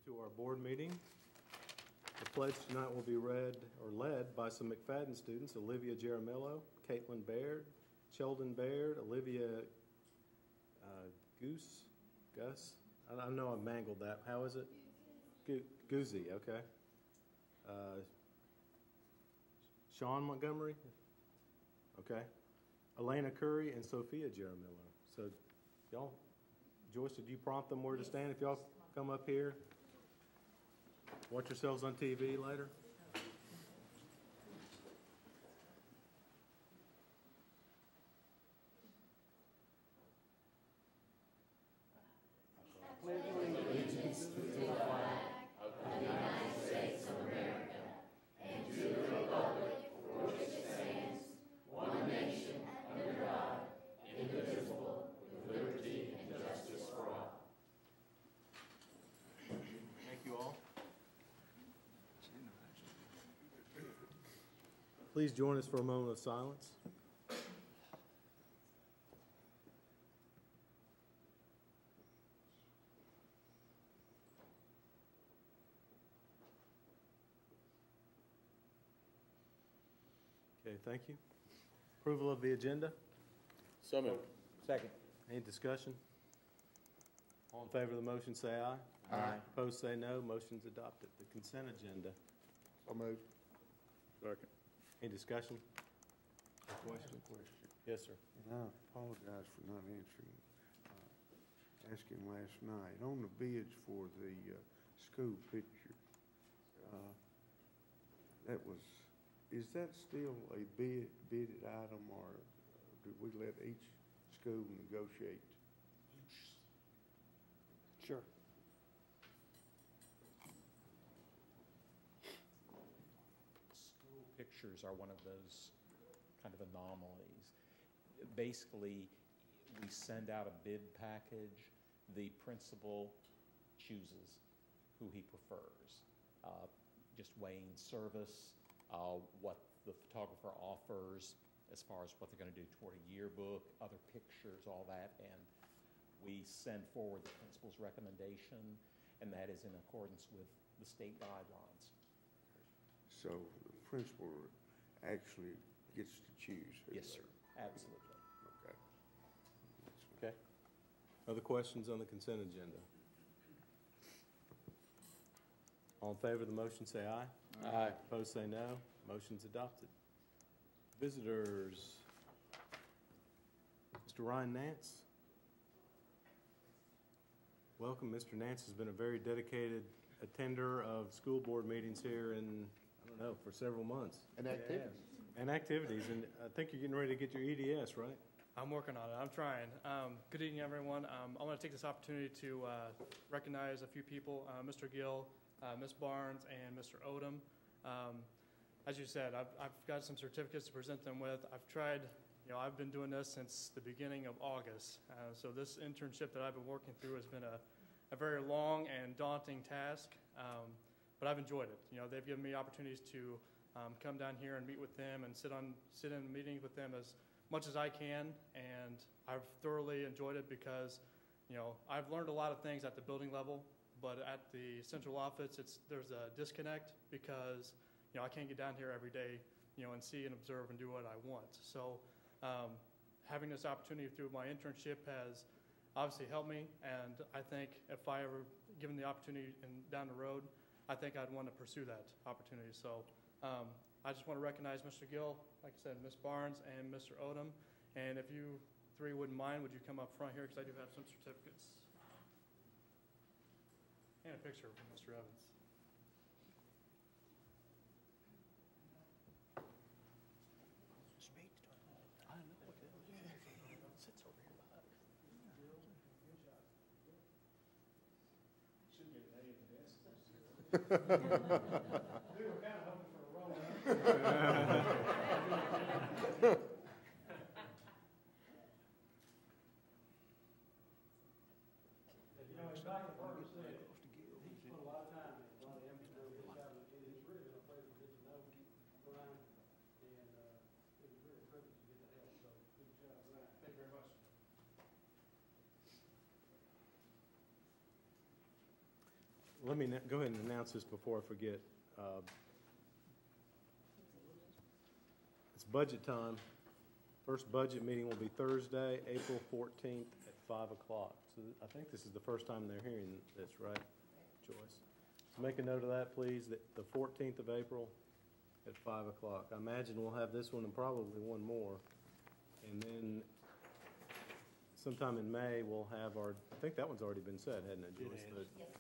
into our board meeting. The pledge tonight will be read or led by some McFadden students: Olivia Jaramillo, Caitlin Baird, Sheldon Baird, Olivia Gus. I know I mangled that. How is it? Guzzi, okay. Sean Montgomery, okay. Elena Curry and Sophia Jaramillo. So, y'all, Joyce, did you prompt them where to stand? If y'all come up here, watch yourselves on TV later. Please join us for a moment of silence. Okay, thank you. Approval of the agenda? So moved. Second. Any discussion? All in favor of the motion say aye. Aye. Opposed say no. Motion's adopted. The consent agenda. So moved. Second. Any discussion? Question? Yes, sir. And I apologize for not answering, asking last night. On the bids for the school picture, is that still a bidded item, or do we let each school negotiate? Sure. School pictures are one of those kind of anomalies. Basically, we send out a bid package. The principal chooses who he prefers, just weighing service, what the photographer offers as far as what they're going to do toward a yearbook, other pictures, all that, and we send forward the principal's recommendation, and that is in accordance with the state guidelines. So the principal actually gets to choose? Yes, sir. Absolutely. Okay. Okay. Other questions on the consent agenda? All in favor of the motion say aye. Aye. Opposed say no. Motion's adopted. Visitors. Mr. Ryan Nance. Welcome. Mr. Nance has been a very dedicated attender of school board meetings here in, I don't know, for several months. And activities. And activities, and I think you're getting ready to get your EDS, right? I'm working on it. I'm trying. Good evening, everyone. I want to take this opportunity to recognize a few people, Mr. Gill, Ms. Barnes, and Mr. Odom. As you said, I've got some certificates to present them with. I've been doing this since the beginning of August. So this internship that I've been working through has been a very long and daunting task, but I've enjoyed it. They've given me opportunities to come down here and meet with them and sit in meetings with them as much as I can, and I've thoroughly enjoyed it because, I've learned a lot of things at the building level, but at the central office, there's a disconnect because, I can't get down here every day, and see and observe and do what I want. So having this opportunity through my internship has obviously helped me, and I think if I ever given the opportunity down the road, I think I'd want to pursue that opportunity. So I just want to recognize Mr. Gill, like I said, Ms. Barnes, and Mr. Odom. And if you three wouldn't mind, would you come up front here, because I do have some certificates. And a picture of Mr. Evans. We were kind of hoping for a roll. As Dr. Parker said, he's put a lot of time in, a lot of effort into his job, and he's really been a pleasure to get to know Brian, and it was really a privilege to get to help. So good job, Brian. Thank you very much. let me go ahead and announce this before I forget. It's budget time. First budget meeting will be Thursday, April 14th at 5 o'clock. So I think this is the first time they're hearing this, right, Joyce? So make a note of that, please, that the 14th of April at 5 o'clock. I imagine we'll have this one and probably one more. And then sometime in May, we'll have our, I think that one's already been said, hadn't it, Joyce?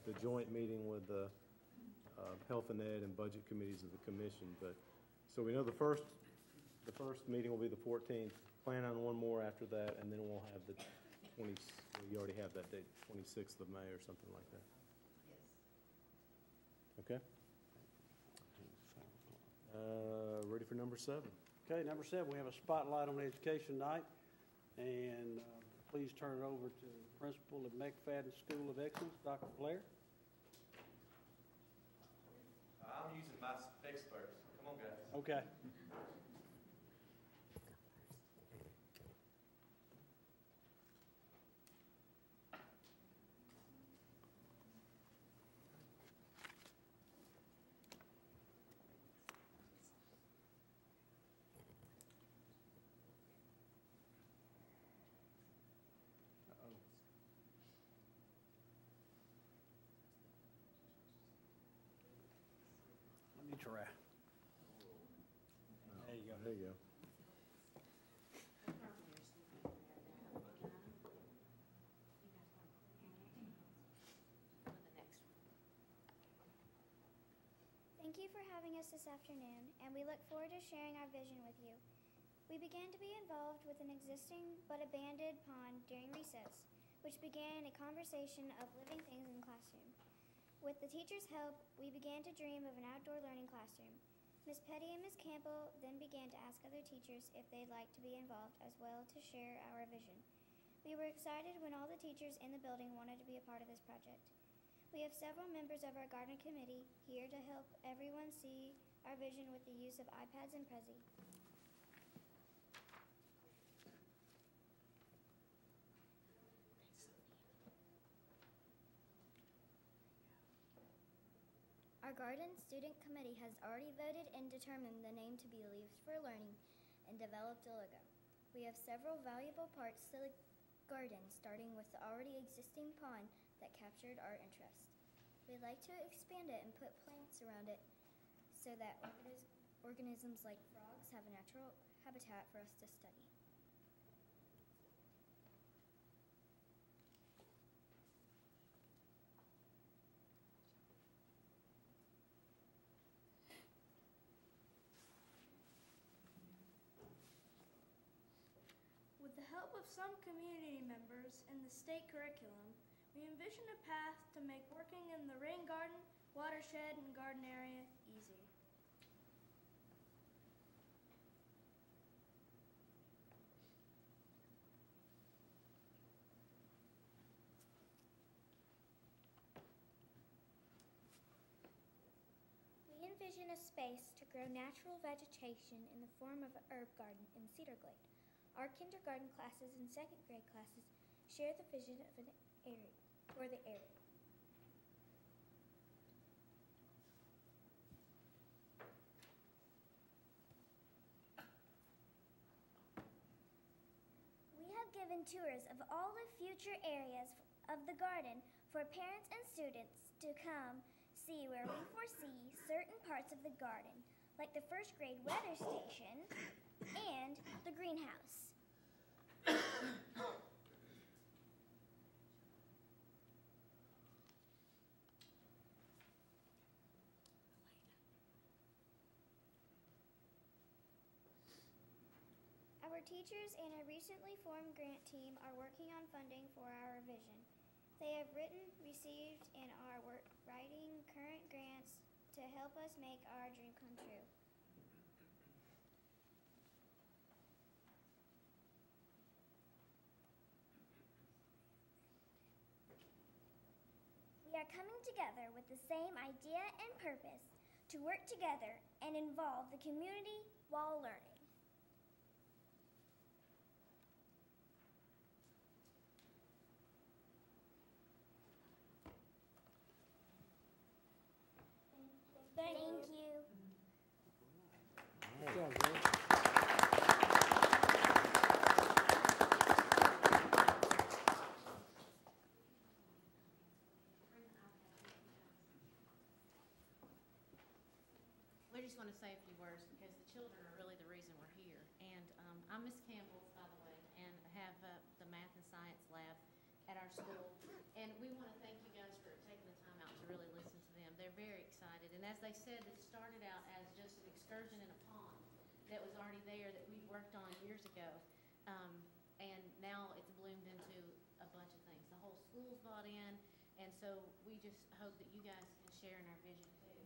The joint meeting with the Health and Ed and Budget Committees of the Commission. But, so we know the first meeting will be the 14th. Plan on one more after that, and then we'll have the 20, well, you already have that date, 26th of May or something like that. Okay? Ready for number 7? Okay, number 7, we have a spotlight on education night. And please turn it over to the principal of McFadden School of Excellence, Dr. Blair. I'm using my specs first. Come on, guys. Okay. Let me try. There you go. There you go. Thank you for having us this afternoon, and we look forward to sharing our vision with you. We began to be involved with an existing but abandoned pond during recess, which began a conversation of living things in the classroom. With the teachers' help, we began to dream of an outdoor learning classroom. Ms. Petty and Ms. Campbell then began to ask other teachers if they'd like to be involved as well to share our vision. We were excited when all the teachers in the building wanted to be a part of this project. We have several members of our garden committee here to help everyone see our vision with the use of iPads and Prezi. Our garden student committee has already voted and determined the name to be Leaves for Learning and developed a logo. We have several valuable parts to the garden, starting with the already existing pond that captured our interest. We'd like to expand it and put plants around it so that organisms like frogs have a natural habitat for us to study. With the help of some community members in the state curriculum, we envision a path to make working in the rain garden, watershed, and garden area easy. We envision a space to grow natural vegetation in the form of an herb garden in Cedar Glade. Our kindergarten classes and second grade classes share the vision of an area for the area. We have given tours of all the future areas of the garden for parents and students to come see, where we foresee certain parts of the garden, like the first grade weather station and the greenhouse. Our teachers and a recently formed grant team are working on funding for our vision. They have written, received, and are writing current grants to help us make our dream come true. We are coming together with the same idea and purpose to work together and involve the community while learning. Thank you. Good job, girl. We're just going to say a few words because the children are really the reason we're here. And I'm Miss Campbell, by the way, and have the math and science lab at our school. And we want to thank you guys for taking the time out to really listen to them. They're very excited. And as they said, it started out as just an excursion in a pond that was already there that we worked on years ago. And now it's bloomed into a bunch of things. The whole school's bought in. And so we just hope that you guys can share in our vision too.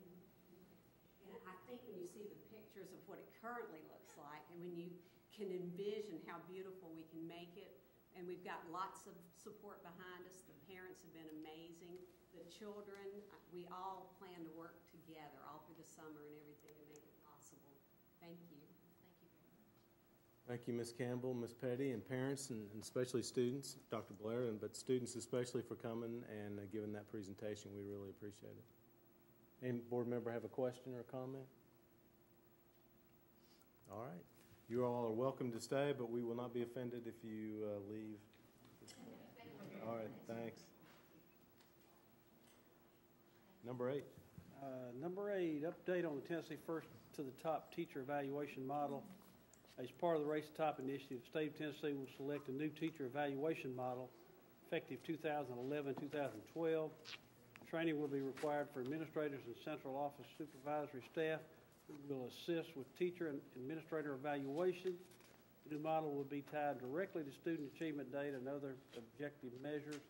And I think when you see the pictures of what it currently looks like, and when you can envision how beautiful we can make it, and we've got lots of support behind us. The parents have been amazing. The children, we all plan to work together all through the summer and everything to make it possible. Thank you. Thank you very much. Thank you, Ms. Campbell, Ms. Petty, and parents, and especially students, Dr. Blair, but students especially for coming and giving that presentation. We really appreciate it. Any board member have a question or a comment? All right. You all are welcome to stay, but we will not be offended if you leave. All right, thanks. Number 8. Number 8, update on the Tennessee First to the Top teacher evaluation model. As part of the Race to the Top initiative, the state of Tennessee will select a new teacher evaluation model effective 2011-2012. Training will be required for administrators and central office supervisory staff who will assist with teacher and administrator evaluation. The new model will be tied directly to student achievement data and other objective measures.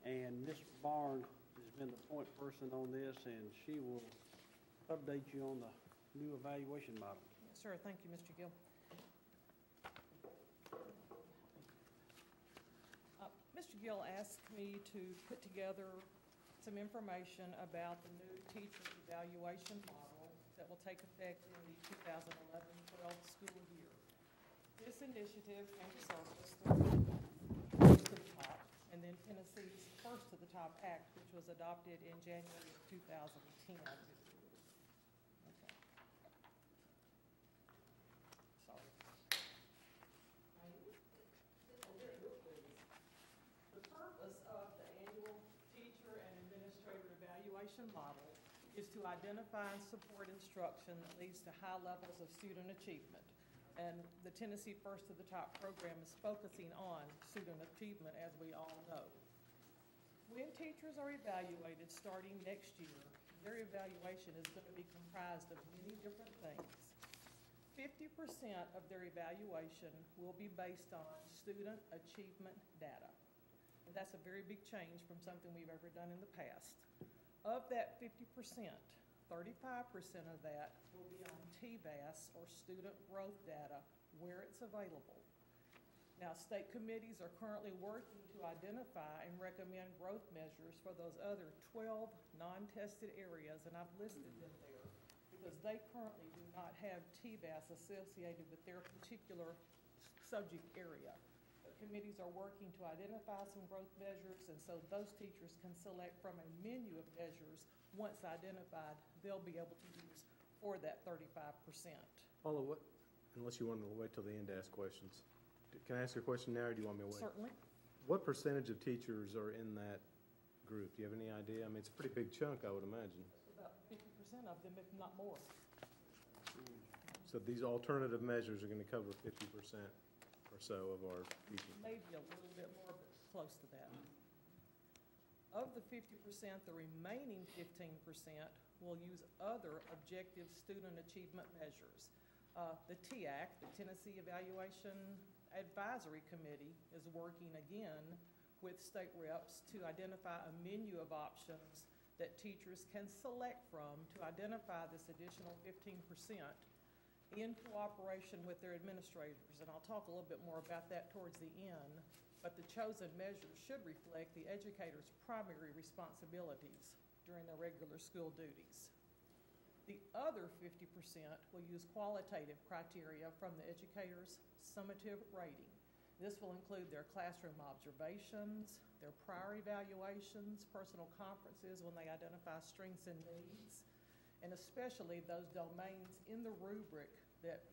And Ms. Barnes has been the point person on this, and she will update you on the new evaluation model. Yes, sir. Thank you, Mr. Gill. Mr. Gill asked me to put together some information about the new teacher evaluation model that will take effect in the 2011-12 school year. This initiative came to surface through First to the Top and then Tennessee's First to the Top Act, which was adopted in January of 2010. Okay. Sorry. The purpose of the annual teacher and administrator evaluation model is to identify and support instruction that leads to high levels of student achievement. And the Tennessee First to the Top program is focusing on student achievement, as we all know. When teachers are evaluated starting next year, their evaluation is going to be comprised of many different things. 50% of their evaluation will be based on student achievement data. And that's a very big change from something we've ever done in the past. Of that 50%, 35% of that will be on TVAS, or student growth data, where it's available. Now, state committees are currently working to identify and recommend growth measures for those other 12 non-tested areas, and I've listed them there because they currently do not have TVAS associated with their particular subject area. But committees are working to identify some growth measures, and so those teachers can select from a menu of measures. Once identified, they'll be able to use for that 35%. Paula, what, unless you want to wait till the end to ask questions. Can I ask you a question now, or do you want me to wait? Certainly. What percentage of teachers are in that group? Do you have any idea? I mean, it's a pretty big chunk, I would imagine. About 50% of them, if not more. So these alternative measures are going to cover 50% or so of our teaching. Maybe a little bit more, but close to that. Of the 50%, the remaining 15% will use other objective student achievement measures. The TEAC, the Tennessee Evaluation Advisory Committee, is working again with state reps to identify a menu of options that teachers can select from to identify this additional 15% in cooperation with their administrators. And I'll talk a little bit more about that towards the end. But the chosen measures should reflect the educator's primary responsibilities during their regular school duties. The other 50% will use qualitative criteria from the educator's summative rating. This will include their classroom observations, their prior evaluations, personal conferences when they identify strengths and needs, and especially those domains in the rubric that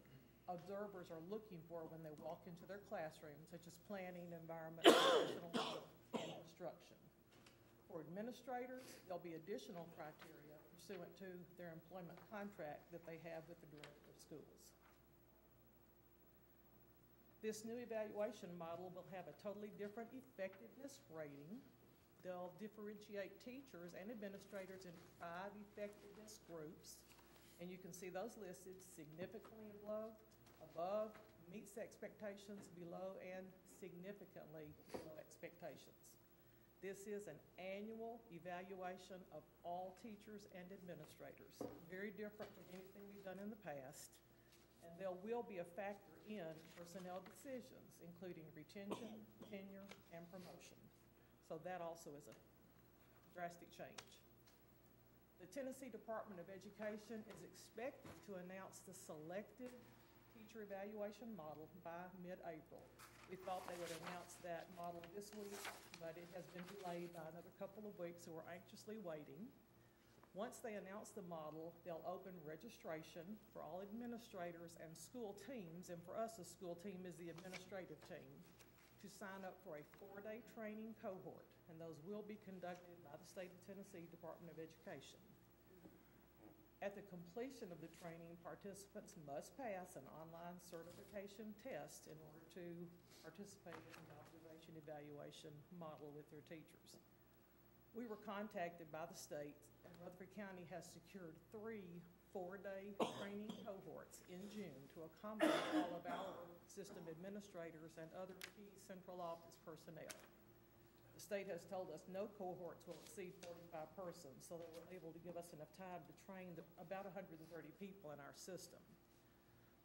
observers are looking for when they walk into their classroom, such as planning, environment, professionalism, and instruction. For administrators, there'll be additional criteria pursuant to their employment contract that they have with the director of schools. This new evaluation model will have a totally different effectiveness rating. They'll differentiate teachers and administrators into 5 effectiveness groups, and you can see those listed: significantly above, meets expectations, below, and significantly below expectations. This is an annual evaluation of all teachers and administrators, very different from anything we've done in the past, and there will be a factor in personnel decisions, including retention, tenure, and promotion. So that also is a drastic change. The Tennessee Department of Education is expected to announce the selected teacher evaluation model by mid-April. We thought they would announce that model this week, but it has been delayed by another couple of weeks, so we're anxiously waiting. Once they announce the model, they'll open registration for all administrators and school teams, and for us, a school team is the administrative team, to sign up for a 4-day training cohort, and those will be conducted by the State of Tennessee Department of Education. At the completion of the training, participants must pass an online certification test in order to participate in the observation evaluation model with their teachers. We were contacted by the state, and Rutherford County has secured 3 4-day training cohorts in June to accommodate all of our system administrators and other key central office personnel. The state has told us no cohorts will exceed 45 persons, so they were able to give us enough time to train about 130 people in our system.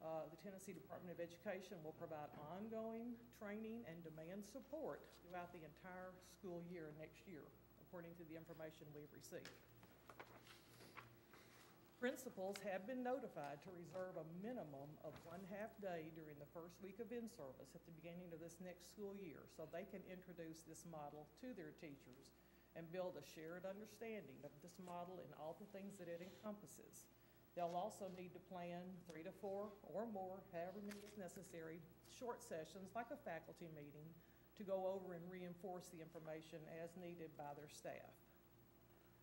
The Tennessee Department of Education will provide ongoing training and demand support throughout the entire school year next year, according to the information we've received. Principals have been notified to reserve a minimum of 1/2 day during the first week of in-service at the beginning of this next school year, so they can introduce this model to their teachers and build a shared understanding of this model and all the things that it encompasses. They'll also need to plan 3 to 4 or more, however many is necessary, short sessions like a faculty meeting to go over and reinforce the information as needed by their staff.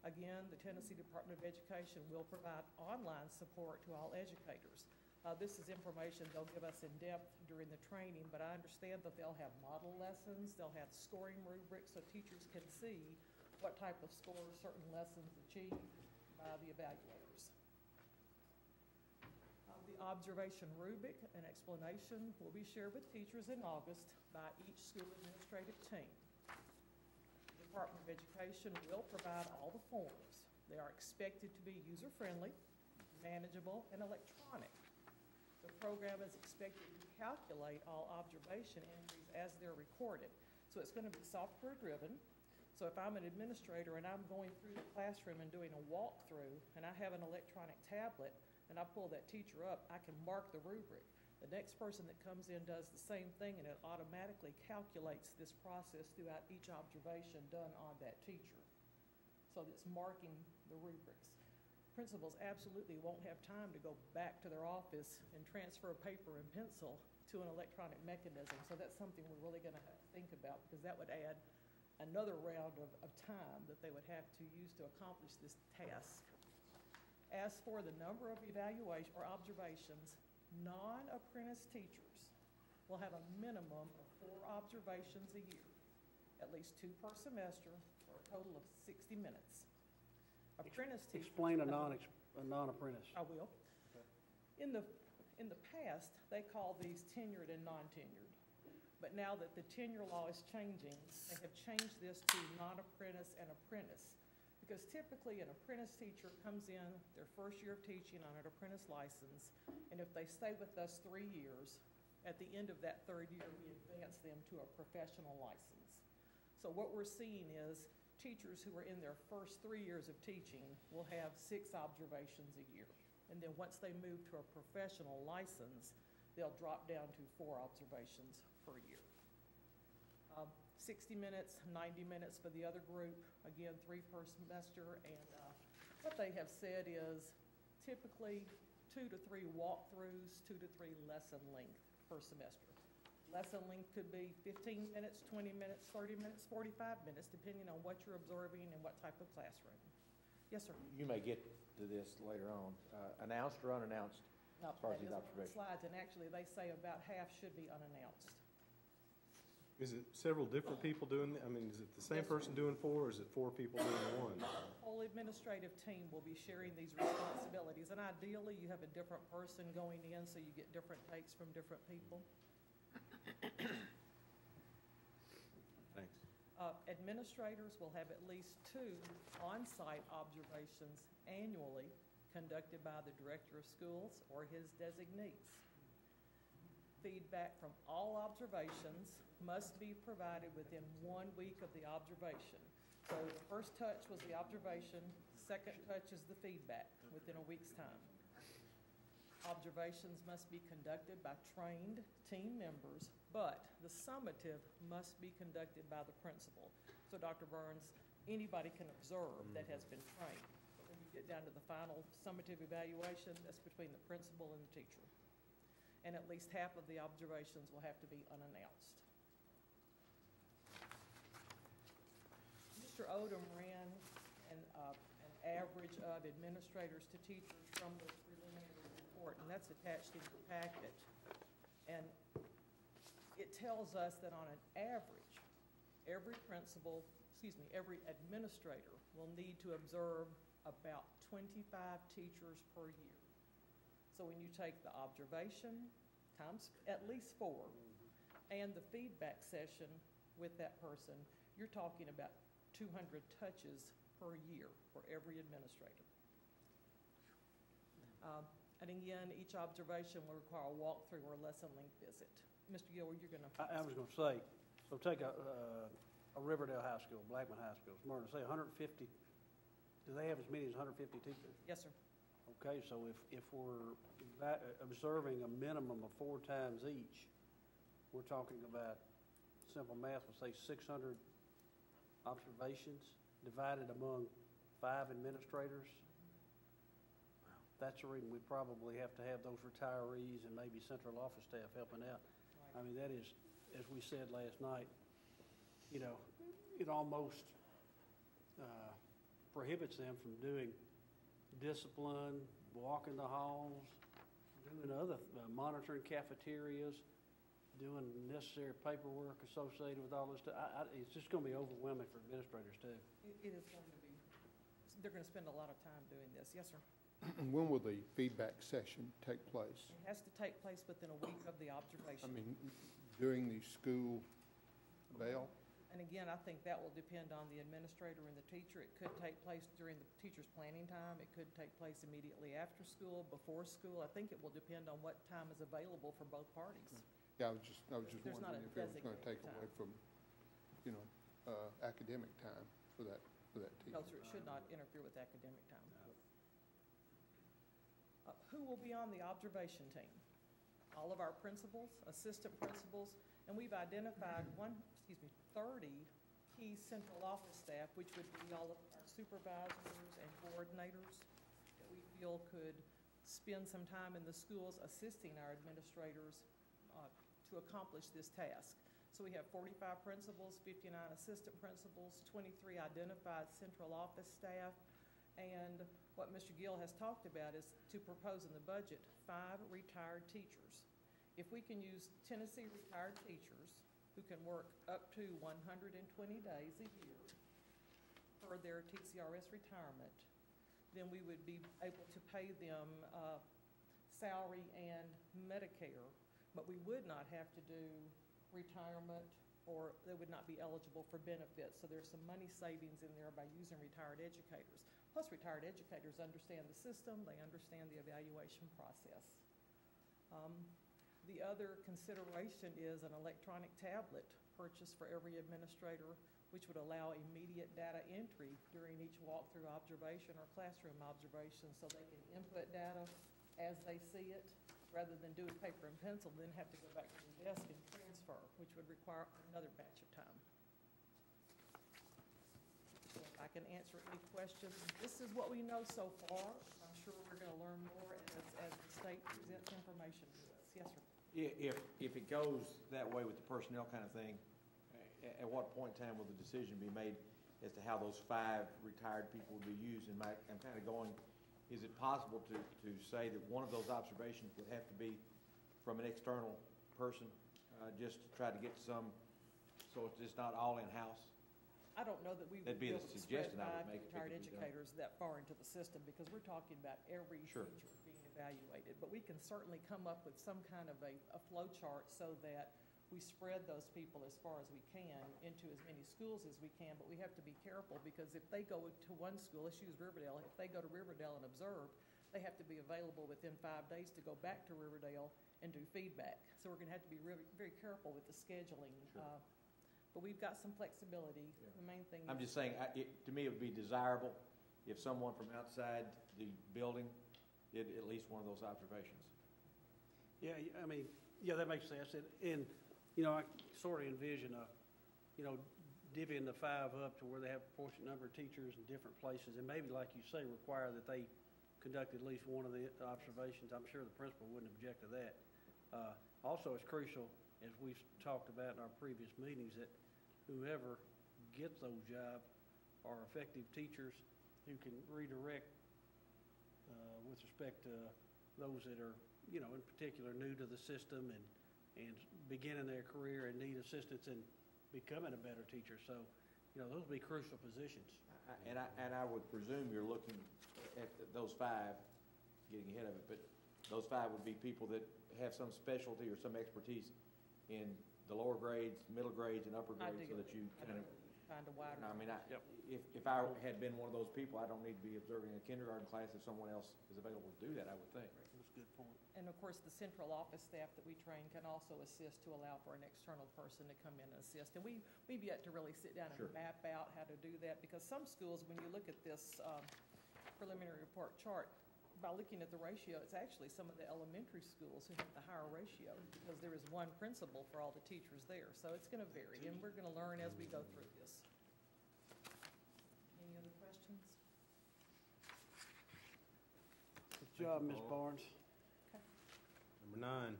Again, the Tennessee Department of Education will provide online support to all educators. This is information they'll give us in depth during the training, but I understand that they'll have model lessons, they'll have scoring rubrics so teachers can see what type of scores certain lessons achieve by the evaluators. The observation rubric and explanation will be shared with teachers in August by each school administrative team. Department of Education will provide all the forms. They are expected to be user-friendly, manageable, and electronic. The program is expected to calculate all observation entries as they're recorded. So it's going to be software-driven. So if I'm an administrator and I'm going through the classroom and doing a walkthrough, and I have an electronic tablet, and I pull that teacher up, I can mark the rubric. The next person that comes in does the same thing, and it automatically calculates this process throughout each observation done on that teacher. So it's marking the rubrics. Principals absolutely won't have time to go back to their office and transfer paper and pencil to an electronic mechanism. So that's something we're really going to have to think about, because that would add another round of time that they would have to use to accomplish this task. As for the number of evaluation or observations, non-apprentice teachers will have a minimum of 4 observations a year, at least 2 per semester, for a total of 60 minutes. Apprentice teachers. Explain a non-apprentice. I will. Okay. In the past, they called these tenured and non-tenured. But now that the tenure law is changing, they have changed this to non-apprentice and apprentice. Because typically an apprentice teacher comes in their first year of teaching on an apprentice license, and if they stay with us 3 years, at the end of that 3rd year, we advance them to a professional license. So what we're seeing is teachers who are in their first 3 years of teaching will have 6 observations a year. And then once they move to a professional license, they'll drop down to 4 observations per year. 60 minutes, 90 minutes for the other group, again, 3 per semester, and what they have said is typically 2 to 3 walkthroughs, 2 to 3 lesson length per semester. Lesson length could be 15 minutes, 20 minutes, 30 minutes, 45 minutes, depending on what you're observing and what type of classroom. Yes, sir. You may get to this later on. Announced or unannounced? No, As far as that these is one of the observations. slides, and actually, they say about half should be unannounced. Is it several different people doing, I mean, is it the same Yes, sir. person doing 4, or is it 4 people doing 1? The whole administrative team will be sharing these responsibilities, and ideally, you have a different person going in, so you get different takes from different people. Thanks. Administrators will have at least 2 on-site observations annually conducted by the director of schools or his designees. Feedback from all observations must be provided within 1 week of the observation. So the first touch was the observation, second touch is the feedback within a week's time. Observations must be conducted by trained team members, but the summative must be conducted by the principal. So Dr. Burns, anybody can observe that has been trained. But when you get down to the final summative evaluation, that's between the principal and the teacher. And at least half of the observations will have to be unannounced. Mr. Odom ran an average of administrators to teachers from the preliminary report, and that's attached in your packet. And it tells us that on an average, every administrator will need to observe about 25 teachers per year. So when you take the observation times at least 4 and the feedback session with that person, you're talking about 200 touches per year for every administrator. And again, each observation will require a walkthrough or a lesson length visit. Mr. Gilbert, you're going to... I was going to say, so take a Riverdale High School, Blackman High School, Smyrna, say 150, do they have as many as 150 teachers? Yes, sir. Okay, so if we're observing a minimum of 4 times each, we're talking about, simple math would say 600 observations divided among 5 administrators. That's the reason we probably have to have those retirees and maybe central office staff helping out. I mean, that is, as we said last night, you know, it almost prohibits them from doing discipline, walking the halls, doing other, monitoring cafeterias, doing necessary paperwork associated with all this stuff. It's just going to be overwhelming for administrators too. It is going to be. They're going to spend a lot of time doing this. Yes, sir. When will the feedback session take place? It has to take place within a week of the observation. I mean, during the school bell? And again, I think that will depend on the administrator and the teacher. It could take place during the teacher's planning time. It could take place immediately after school, before school. I think it will depend on what time is available for both parties. Yeah, I was just There's not a wondering if it was going to take designated away time. from, academic time for that teacher. No, sir, it should not interfere with academic time. Who will be on the observation team? All of our principals, assistant principals, and we've identified 30 key central office staff, which would be all of our supervisors and coordinators that we feel could spend some time in the schools assisting our administrators to accomplish this task. So we have 45 principals, 59 assistant principals, 23 identified central office staff, and what Mr. Gill has talked about is to propose in the budget 5 retired teachers. If we can use Tennessee retired teachers who can work up to 120 days a year for their TCRS retirement, then we would be able to pay them salary and Medicare, but we would not have to do retirement, or they would not be eligible for benefits. So there's some money savings in there by using retired educators. Plus, retired educators understand the system, they understand the evaluation process. The other consideration is an electronic tablet purchased for every administrator, which would allow immediate data entry during each walkthrough observation or classroom observation, so they can input data as they see it, rather than do it paper and pencil, then have to go back to the desk and transfer, which would require another batch of time. So if I can answer any questions, this is what we know so far. I'm sure sure we're going to learn more as the state presents information to us. Yes, sir. If it goes that way with the personnel kind of thing, at what point in time will the decision be made as to how those 5 retired people will be used? And I'm kind of going, is it possible to say that one of those observations would have to be from an external person, just to try to get some, so it's just not all in-house? I don't know that we would That'd be be able the to spread suggestion I would 5 make if it retired could be done. educators that far into the system, because we're talking about every Sure. teacher being evaluated. But we can certainly come up with some kind of a flow chart so that we spread those people as far as we can into as many schools as we can. But we have to be careful, because if they go to one school, let's use Riverdale, if they go to Riverdale and observe, they have to be available within 5 days to go back to Riverdale and do feedback. So we're going to have to be really, very careful with the scheduling. Sure. But we've got some flexibility. Yeah. The main thing I'm is just saying, to me, it would be desirable if someone from outside the building did at least one of those observations. Yeah, I mean, yeah, that makes sense. And you know, I sort of envision divvying the 5 up to where they have a proportionate number of teachers in different places, and maybe, like you say, require that they conduct at least one of the observations. I'm sure the principal wouldn't object to that. Also, it's crucial, as we've talked about in our previous meetings, that whoever gets those jobs are effective teachers who can redirect with respect to those that are, in particular, new to the system and beginning their career and need assistance in becoming a better teacher. So, those would be crucial positions. And I would presume you're looking at those 5, getting ahead of it, but those 5 would be people that have some specialty or some expertise in the lower grades, middle grades, and upper grades, so that you kind of find a wider. I mean, if I had been one of those people, I don't need to be observing a kindergarten class if someone else is available to do that, I would think. That's a good point. And of course, the central office staff that we train can also assist to allow for an external person to come in and assist. And we've yet to really sit down and Sure. map out how to do that, because some schools, when you look at this preliminary report chart, by looking at the ratio, it's actually some of the elementary schools who have the higher ratio, because there is one principal for all the teachers there. So it's going to vary, and we're going to learn as we go through this. Any other questions? Good job, Ms. Barnes. Number 9.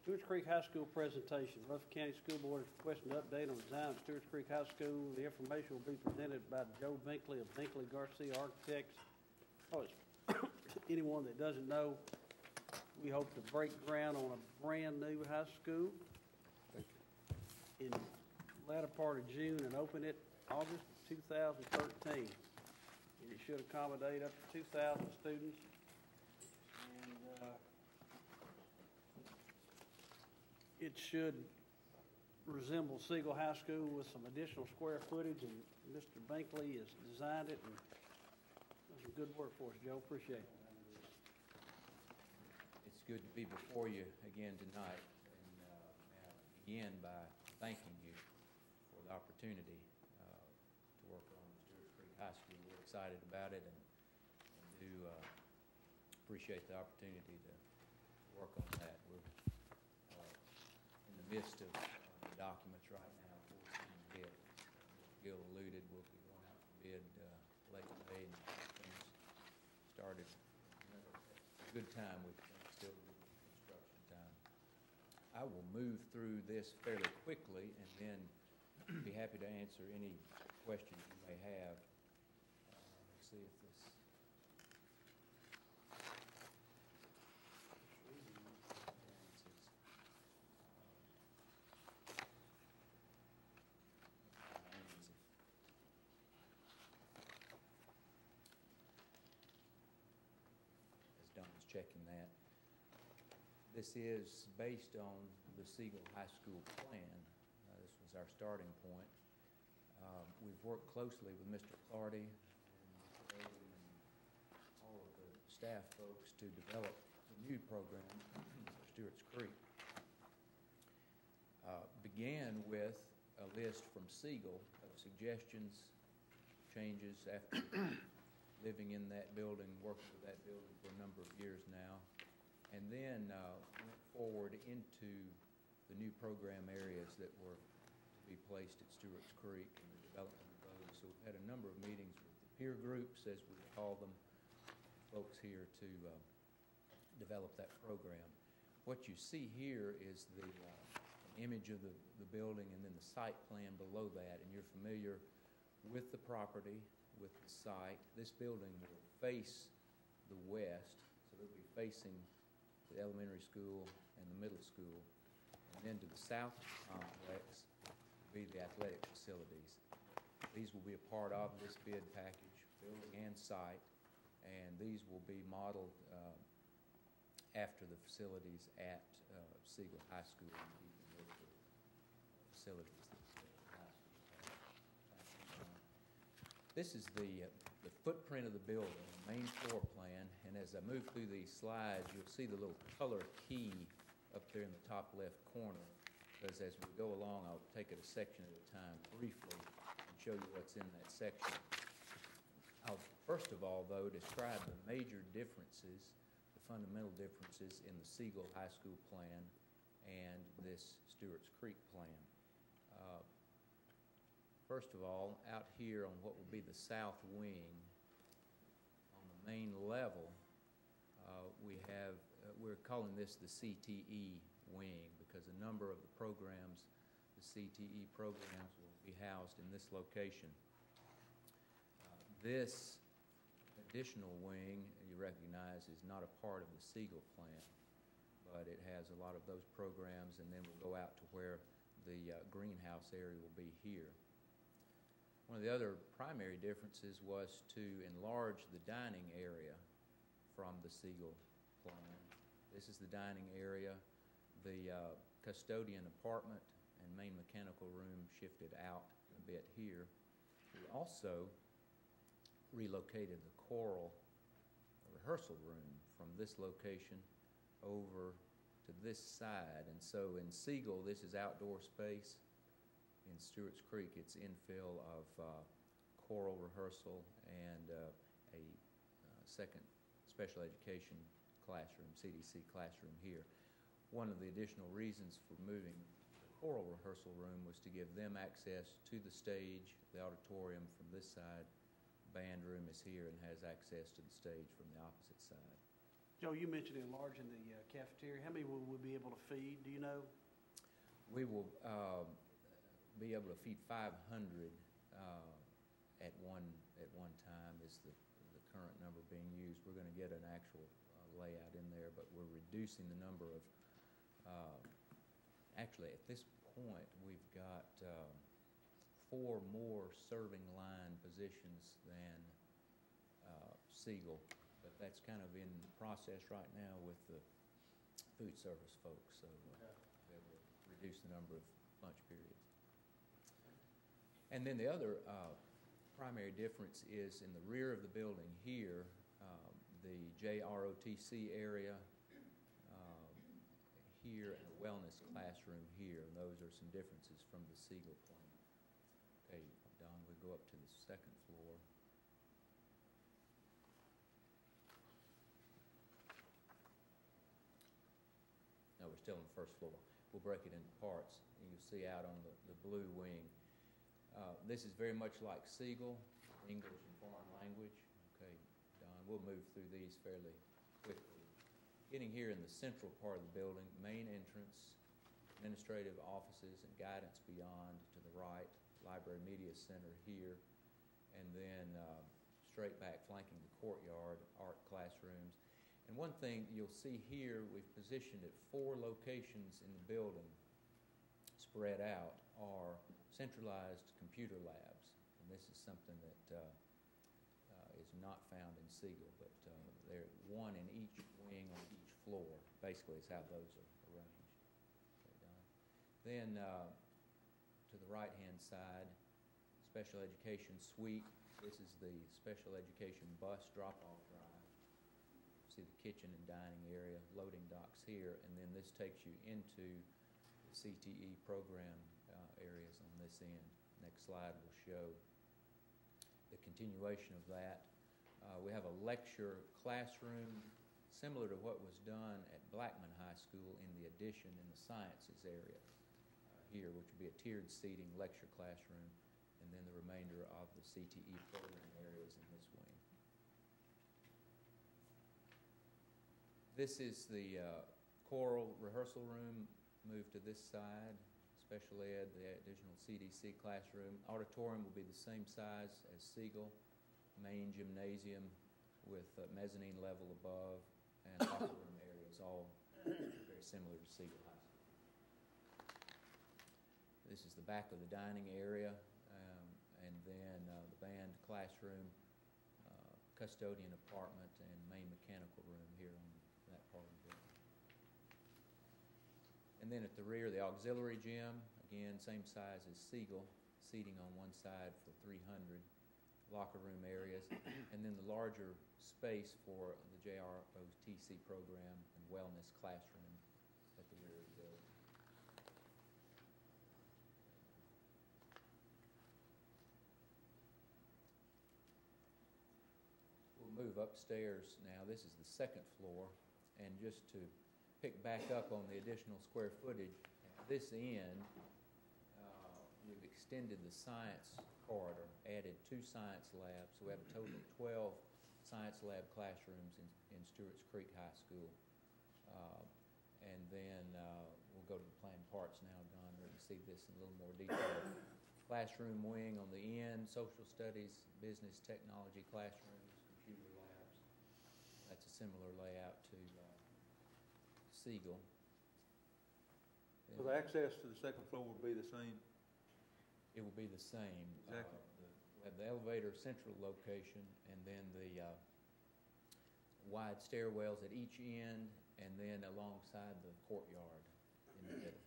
Stewart's Creek High School presentation. Rutherford County School Board is requesting an update on design of Stewart's Creek High School. The information will be presented by Joe Binkley of Binkley Garcia Architects. Anyone that doesn't know, we hope to break ground on a brand-new high school in the latter part of June and open it August 2013. And it should accommodate up to 2,000 students. And it should resemble Siegel High School with some additional square footage, and Mr. Binkley has designed it and done some good work for us, Joe. Appreciate it. It's good to be before you again tonight, and begin by thanking you for the opportunity to work on Stewart's Creek High School. We're excited about it and do appreciate the opportunity to work on that. We're in the midst of the documents right now for bid. Gil alluded, we'll be going out for bid late May, and things started a good time with still good construction time. I will move through this fairly quickly and then be happy to answer any questions you may have. Let's see if this. As Don's checking that. This is based on the Siegel High School plan. This was our starting point. We've worked closely with Mr. Clardy and all of the staff folks to develop the new program for Stewart's Creek. Began with a list from Siegel of suggestions, changes after living in that building, working with that building for a number of years now, and then went forward into the new program areas that were to be placed at Stewart's Creek and the development of those. So we've had a number of meetings with the peer groups, as we call them, folks here to develop that program. What you see here is the image of the building and then the site plan below that, and you're familiar with the property, with the site. This building will face the west, so it'll be facing the elementary school and the middle school. And then to the south of the complex will be the athletic facilities. These will be a part of this bid package, building and site, and these will be modeled after the facilities at Siegel High School and even with the facilities that the high school has. This is the footprint of the building, the main floor plan, and as I move through these slides, you'll see the little color key up there in the top left corner, because as we go along, I'll take it a section at a time briefly and show you what's in that section. I'll first of all, though, describe the major differences, the fundamental differences in the Siegel High School plan and this Stewart's Creek plan. First of all, out here on what will be the south wing, on the main level, we're calling this the CTE wing because a number of the programs, the CTE programs, will be housed in this location. This additional wing, you recognize, is not a part of the Siegel plan, but it has a lot of those programs, and then we'll go out to where the greenhouse area will be here. One of the other primary differences was to enlarge the dining area from the Siegel plan. This is the dining area. The custodian apartment and main mechanical room shifted out a bit here. We also relocated the choral rehearsal room from this location over to this side. And so in Siegel, this is outdoor space. In Stewart's Creek, it's infill of choral rehearsal and a second special education classroom, CDC classroom here. One of the additional reasons for moving the choral rehearsal room was to give them access to the stage, the auditorium from this side. Band room is here and has access to the stage from the opposite side. Joe, you mentioned enlarging the cafeteria. How many will we be able to feed? Do you know? We will be able to feed 500 at one time is the current number being used. We're going to get an actual layout in there, but we're reducing the number of, actually at this point we've got 4 more serving line positions than Siegel, but that's kind of in process right now with the food service folks, so we'll reduce the number of lunch periods. And then the other primary difference is in the rear of the building here, the JROTC area here and a wellness classroom here, and those are some differences from the Siegel plan. Okay, Don, we go up to the second floor. No, we're still on the first floor. We'll break it into parts. You'll see out on the blue wing. This is very much like Siegel, English and foreign language. Okay, Don, we'll move through these fairly quickly. Getting here in the central part of the building, main entrance, administrative offices and guidance beyond to the right, library media center here, and then straight back flanking the courtyard, art classrooms. And one thing you'll see here, we've positioned at 4 locations in the building spread out are centralized computer labs. And this is something that is not found in Siegel, but they're one in each wing on each floor. Basically, is how those are arranged. Okay, Don. Then to the right-hand side, special education suite. This is the special education bus drop-off drive. See the kitchen and dining area, loading docks here, and then this takes you into the CTE program areas on this end. Next slide will show the continuation of that. We have a lecture classroom similar to what was done at Blackman High School in the addition in the sciences area here, which would be a tiered seating lecture classroom, and then the remainder of the CTE program areas in this wing. This is the choral rehearsal room moved to this side, special ed, the additional CDC classroom. Auditorium will be the same size as Siegel, main gymnasium with mezzanine level above, and locker room areas, all very similar to Siegel High School. This is the back of the dining area, and then the band classroom, custodian apartment, and main mechanical room here on that part of the building. And then at the rear, the auxiliary gym, again, same size as Siegel, seating on one side for 300 locker room areas, and then the larger space for the JROTC program and wellness classroom at the rear of the building. We'll move upstairs now. This is the second floor, and just to pick back up on the additional square footage, at this end, we've extended the science corridor, added 2 science labs, so we have a total of 12 science lab classrooms in Stewart's Creek High School. And then we'll go to the planned parts now, Don, where you can see this in a little more detail. Classroom wing on the end, social studies, business technology classrooms, computer labs. That's a similar layout to Siegel. So the access to the second floor will be the same? It will be the same. Exactly. We have the elevator central location, and then the wide stairwells at each end, and then alongside the courtyard in the middle.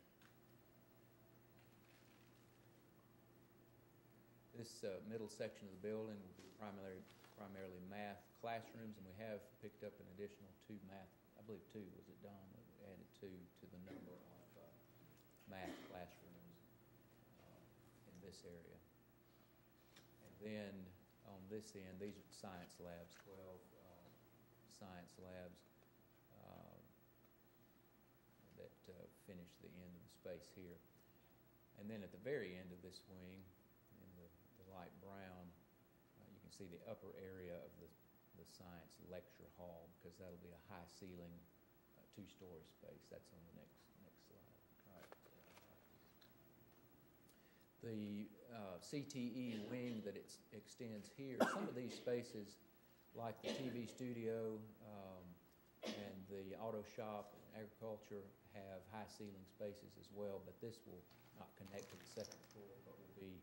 This middle section of the building will be primarily math classrooms, and we have picked up an additional 2 math, I believe 2, was it Don, that we added 2 to the number of math classrooms in this area. And then on this end, these are science labs, 12 science labs that finish the end of the space here. And then at the very end of this wing, in the light brown, you can see the upper area of the science lecture hall, because that'll be a high ceiling 2-story space. That's on the next slide. Right. The CTE wing that extends here, some of these spaces, like the TV studio and the auto shop and agriculture, have high ceiling spaces as well, but this will not connect to the second floor, but will be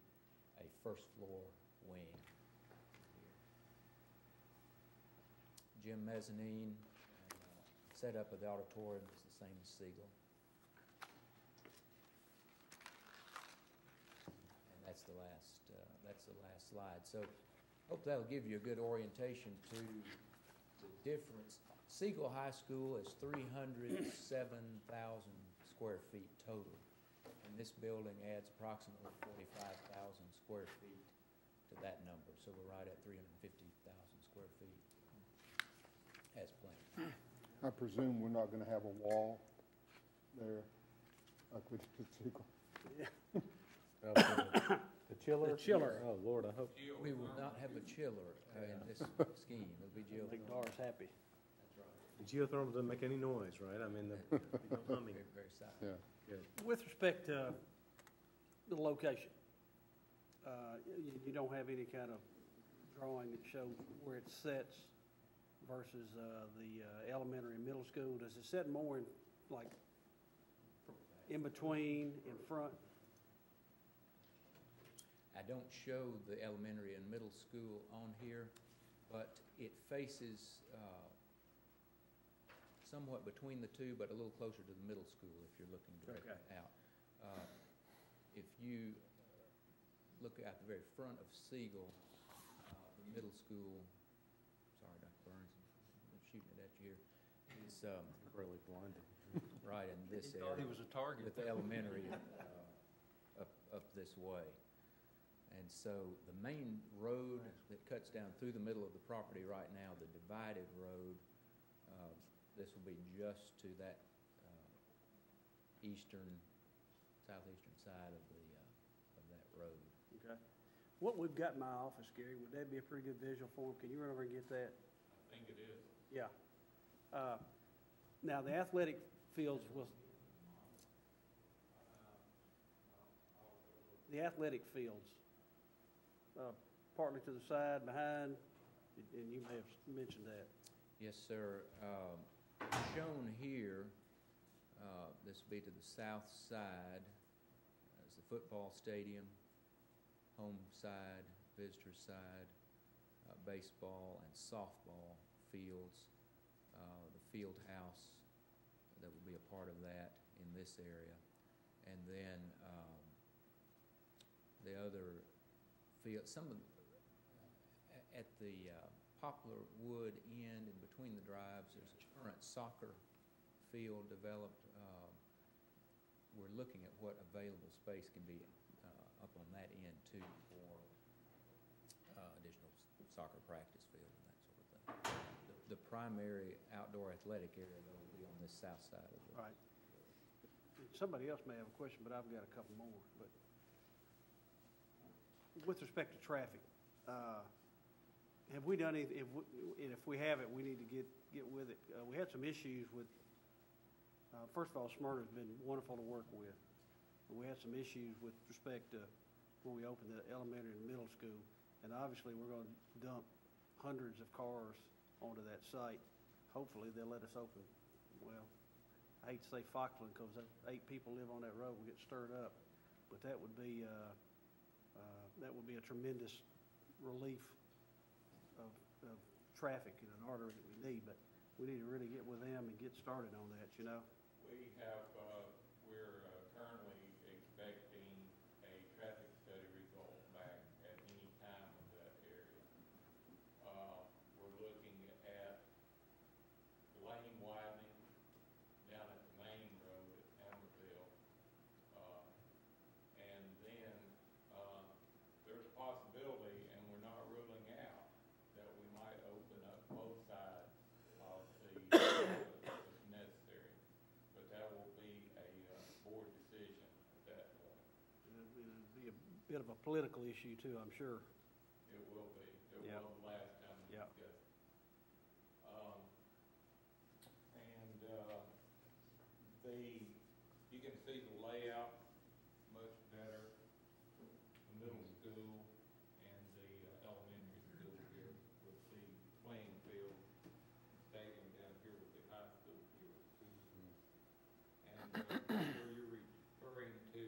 a first floor wing here. Gym mezzanine, setup of the auditorium is the same as Siegel. And that's the last slide. So hope that'll give you a good orientation to the difference. Siegel High School is 307,000 square feet total, and this building adds approximately 45,000 square feet to that number. So we're right at 350,000 square feet as planned. I presume we're not going to have a wall there like we did at Siegel. The chiller? The chiller. Oh, Lord, I hope. We will not have a chiller in this scheme. It'll be geothermal. Make Doris happy. That's right. The geothermal doesn't make any noise, right? I mean, the humming. Very, very silent. Good. With respect to the location, you don't have any kind of drawing that shows where it sets versus the elementary and middle school. Does it set more in, like, in between, in front? I don't show the elementary and middle school on here, but it faces somewhat between the two, but a little closer to the middle school if you're looking directly out. If you look at the very front of Siegel, the middle school, sorry, Dr. Burns, I'm shooting it at you here, is really blinded. Right in this He area. thought he was a target. With the elementary up this way. And so the main road that cuts down through the middle of the property right now, the divided road, this will be just to that southeastern side of that road. Okay. What we've got in my office, Gary, would that be a pretty good visual for him? Can you run over and get that? I think it is. Yeah. Now, the athletic fields will, the athletic fields, partly to the side, behind, and you may have mentioned that. Yes, sir. Shown here, this will be to the south side, is the football stadium, home side, visitor side, baseball and softball fields, the field house that will be a part of that in this area, and then the other field, some of at the Poplar Wood end and between the drives, there's a current soccer field developed. We're looking at what available space can be up on that end too for additional soccer practice field and that sort of thing. The primary outdoor athletic area though will be on this south side of the. Right. Somebody else may have a question, but I've got a couple more. But with respect to traffic, have we done anything? If we haven't, we need to get with it. We had some issues with. First of all, Smyrna's been wonderful to work with. We had some issues with respect to when we opened the elementary and middle school, and obviously we're going to dump hundreds of cars onto that site. Hopefully they'll let us open. Well, I hate to say Foxland because 8 people live on that road. We get stirred up, but that would be a tremendous relief of traffic in an artery that we need. But we need to really get with them and get started on that. You know. We have, we're currently expecting a traffic study result back at any time of that area. We're looking at lane widening down at the main road at Amberville. And then there's a possibility, and we're not ruling out, that we might open up both sides of the bit of a political issue too, I'm sure. It will be. It was the last time we discussed it. You can see the layout much better. The middle school and the elementary school here with the playing field, stadium down here with the high school here. And where you're referring to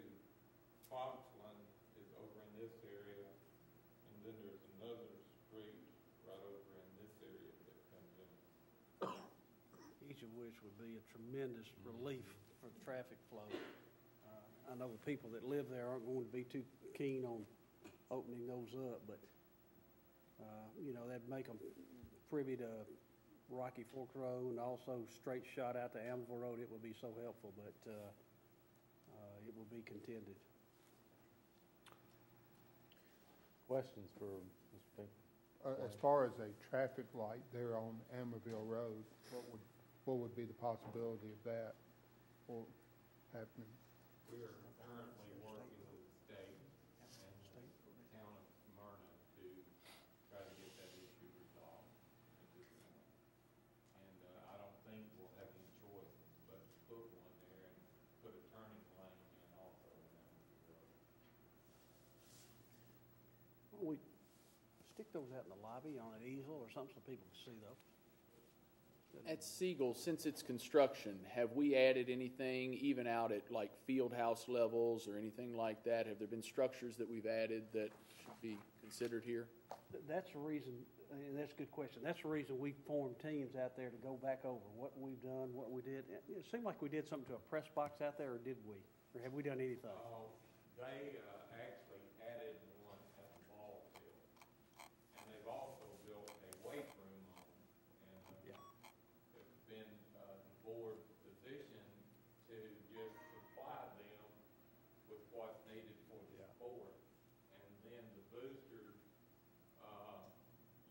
Foxland is over in this area, and then there's another street right over in this area that comes in. Each of which would be a tremendous relief for the traffic flow. I know the people that live there aren't going to be too keen on opening those up, but you know, that'd make them privy to Rocky Fork Road and also straight shot out to Amville Road. It would be so helpful, but it will be contended. Questions for Mr. Pinker? As far as a traffic light there on Amberville Road, what would be the possibility of that or happening? We are currently working with the state and the town of Smyrna to try to get that issue resolved at this point. And I don't think we'll have any choice but to put one there and put a turning lane in also in Amberville Road. Why don't we stick those out in the lobby on an easel or something so people can see those? At Siegel, since it's construction, have we added anything even out at like field house levels or anything like that? Have there been structures that we've added that should be considered here? That's the reason, and that's a good question. That's the reason we formed teams out there to go back over what we've done, what we did. It seemed like we did something to a press box out there, or did we? Or have we done anything? They actually added one at the ball field, and they've also built a weight room on it. And it's been the board's position to just supply them with what's needed for the sport. And then the boosters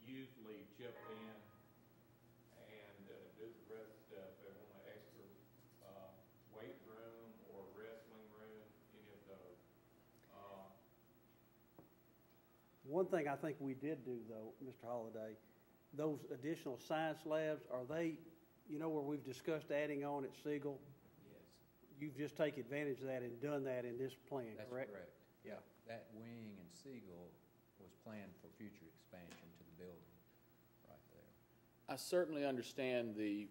usually chip in and do the rest stuff. They want an extra weight room or wrestling room, any of those. One thing I think we did do, though, Mr. Holliday, those additional science labs, are they you know where we've discussed adding on at Siegel? Yes. You've just taken advantage of that and done that in this plan, That's correct? correct. Yeah. That wing and Siegel was planned for future expansion to the building, right there. I certainly understand the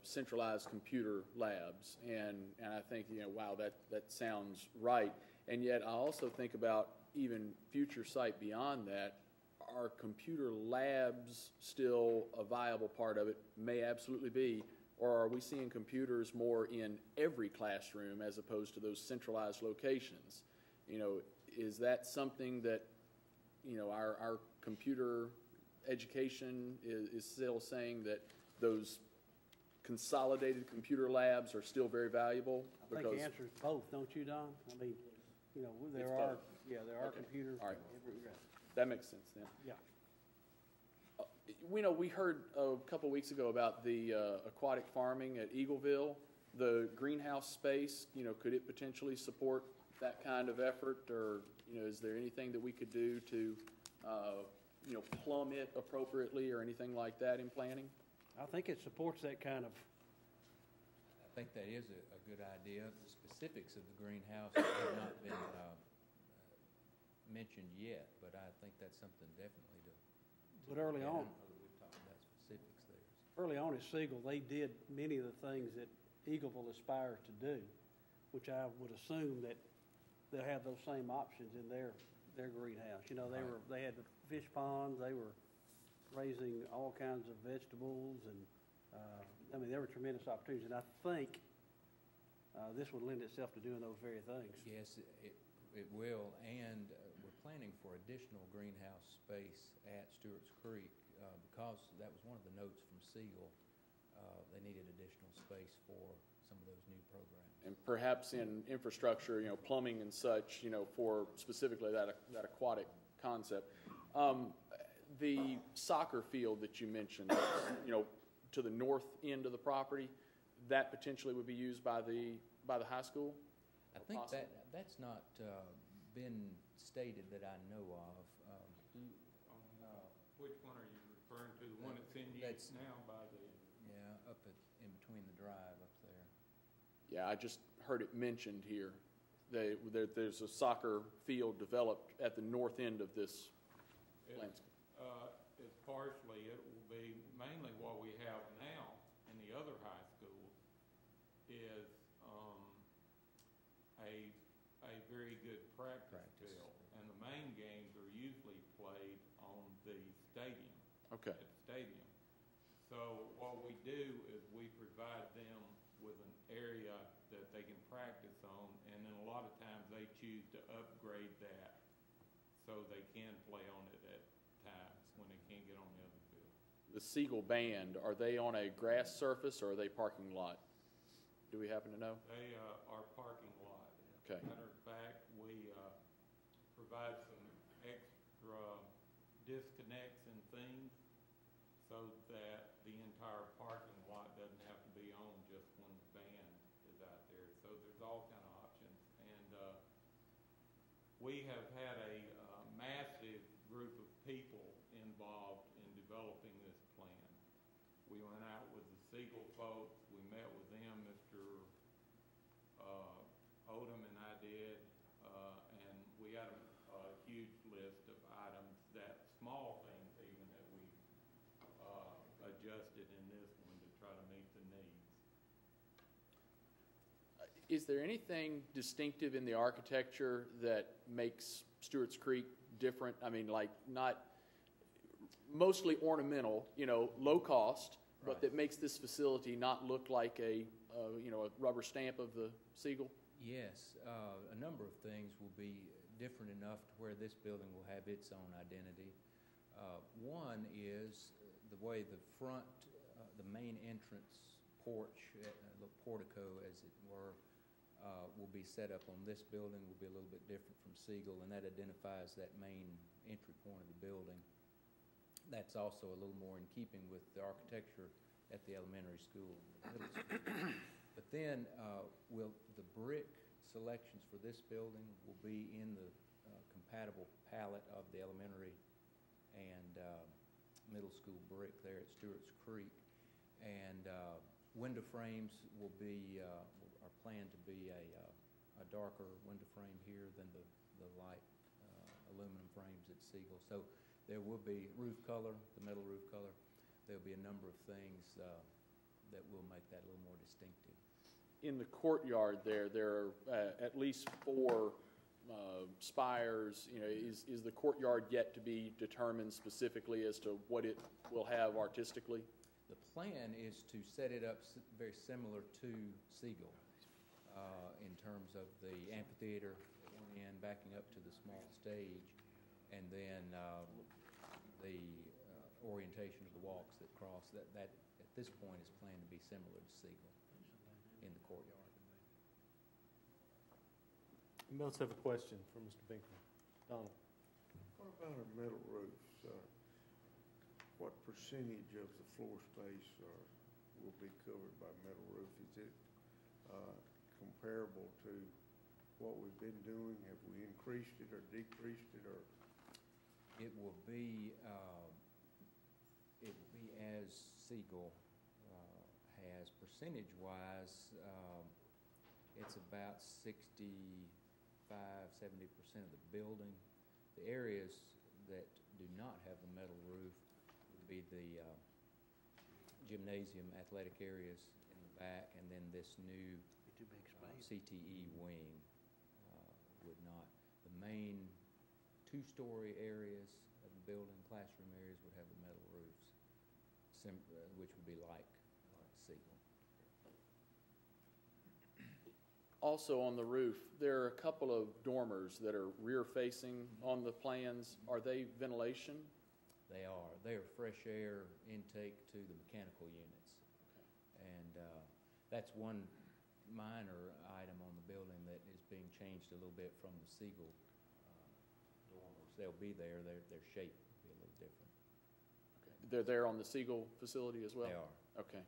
centralized computer labs, and I think, wow, that sounds right. And yet I also think about even future site beyond that. Are computer labs still a viable part of it? May absolutely be. Or are we seeing computers more in every classroom as opposed to those centralized locations? Is that something that, our computer education is still saying that those consolidated computer labs are still very valuable? I think the answer is both, don't you, Don? I mean, there It's are, both. there are Okay. computers. All right. everywhere. That makes sense then. Yeah. We heard a couple weeks ago about the aquatic farming at Eagleville, the greenhouse space. Could it potentially support that kind of effort, or is there anything that we could do to plumb it appropriately or anything like that in planning? I think it supports that kind of. I think that is a good idea. The specifics of the greenhouse have not been mentioned yet, but I think that's something definitely to. But early look at. on. I don't know that we've talked about specifics there. Early on at Siegel, they did many of the things that Eagleville aspires to do, which I would assume that they'll have those same options in their greenhouse. They had the fish ponds, they were raising all kinds of vegetables, and there were tremendous opportunities. And I think this would lend itself to doing those very things. Yes, it will, and we're planning for additional greenhouse space at Stewart's Creek because that was one of the notes from Siegel. They needed additional space for some of those new programs. And perhaps in infrastructure, plumbing and such, for specifically that aquatic concept. The soccer field that you mentioned, to the north end of the property, that potentially would be used by the high school? I think that's not been stated that I know of. Which one are you referring to? The one that's in use now by the... Yeah, in between the drive up there. Yeah, I just heard it mentioned here. There's a soccer field developed at the north end of this landscape. It's partially, it will be mainly what we have now in the other high schools is a very good practice field. And the main games are usually played on the stadium. Okay. At the stadium. So what we do is we provide them with an area that they can practice on, and then a lot of times they choose to upgrade that so they can play on it at times when they can't get on the other field. The Siegel Band, are they on a grass surface or are they parking lot? Do we happen to know? They are parking lot. Okay. Matter of fact, we provide some extra disconnects and things so that the entire parking lot doesn't have to be on just when the band is out there. So there's all kind of options. And we have had a massive group of people involved in developing this plan. We went out with the Siegel folks. We met with them, Mr. Odom and I did, and we had a huge list of items, small things even, that we adjusted in this one to try to meet the needs. Is there anything distinctive in the architecture that makes Stewart's Creek different? I mean, like not mostly ornamental, low cost, but that makes this facility not look like a rubber stamp of the Siegel? Yes, a number of things will be different enough to where this building will have its own identity. One is the way the front, the main entrance porch, the portico as it were, will be set up on this building will be a little bit different from Siegel, and that identifies that main entry point of the building. That's also a little more in keeping with the architecture at the elementary school and the middle school. But then the brick selections for this building will be in the compatible palette of the elementary and middle school brick there at Stewart's Creek. And window frames will be, are planned to be a darker window frame here than the light aluminum frames at Siegel. So there will be roof color, the metal roof color. There'll be a number of things that will make that a little more distinctive. In the courtyard there are at least 4 spires. You know, is the courtyard yet to be determined specifically as to what it will have artistically? The plan is to set it up very similar to Siegel in terms of the amphitheater at one end backing up to the small stage, and then the orientation of the walks that cross. That at this point is planned to be similar to Siegel in the courtyard. Anybody else have a question for Mr. Binkley? Donald? What about our metal roofs? What percentage of the floor space will be covered by metal roof? Is it comparable to what we've been doing? Have we increased it or decreased it, or? It will be as Siegel has. Percentage-wise, it's about 65–70% of the building. The areas that do not have the metal roof would be the gymnasium, athletic areas in the back, and then this new CTE wing would not. The main 2-story areas of the building, classroom areas, would have the metal roofs, which would be like Siegel. Also on the roof, there are a couple of dormers that are rear-facing on the plans. Are they ventilation? They are. They are fresh air intake to the mechanical units. Okay. And that's one minor item on the building that is being changed a little bit from the Siegel dormers. They'll be there. Their shape will be a little different. Okay. They're there on the Siegel facility as well? They are. Okay.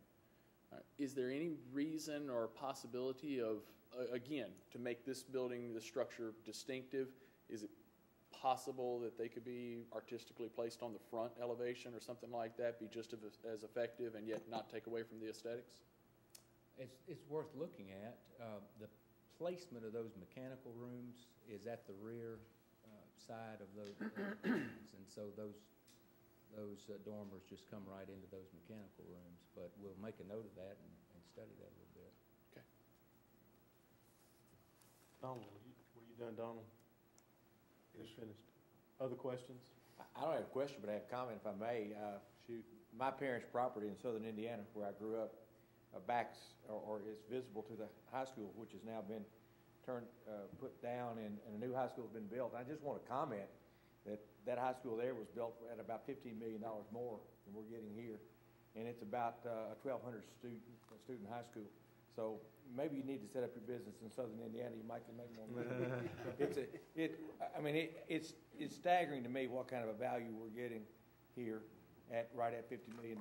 All right. Is there any reason or possibility of, again, to make this building, the structure distinctive, is it possible that they could be artistically placed on the front elevation or something like that, be just as effective and yet not take away from the aesthetics? It's worth looking at. The placement of those mechanical rooms is at the rear side of those rooms, and so those dormers just come right into those mechanical rooms. But we'll make a note of that and study that a little bit. Okay. Donald, were you done, Donald? Yes, finished. Other questions? I don't have a question, but I have a comment, if I may. Shoot. My parents' property in southern Indiana, where I grew up, backs or is visible to the high school, which has now been put down, and a new high school has been built. I just want to comment that high school there was built at about $15 million more than we're getting here, and it's about a 1,200 student high school. So maybe you need to set up your business in southern Indiana. You might can make more money. It's staggering to me what kind of a value we're getting here right at $50 million.